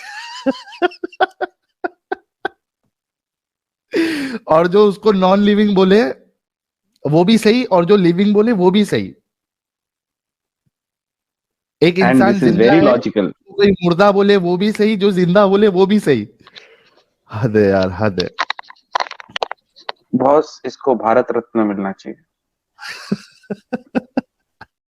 Speaker 3: और जो उसको नॉन लिविंग बोले वो भी सही, और जो लिविंग बोले वो भी सही। एक इंसान जिंदा है,
Speaker 10: लॉजिकल।
Speaker 3: कोई मुर्दा बोले वो भी सही, जो जिंदा बोले वो भी सही। हद है यार, हद है।
Speaker 10: बॉस, इसको भारत रत्न मिलना चाहिए।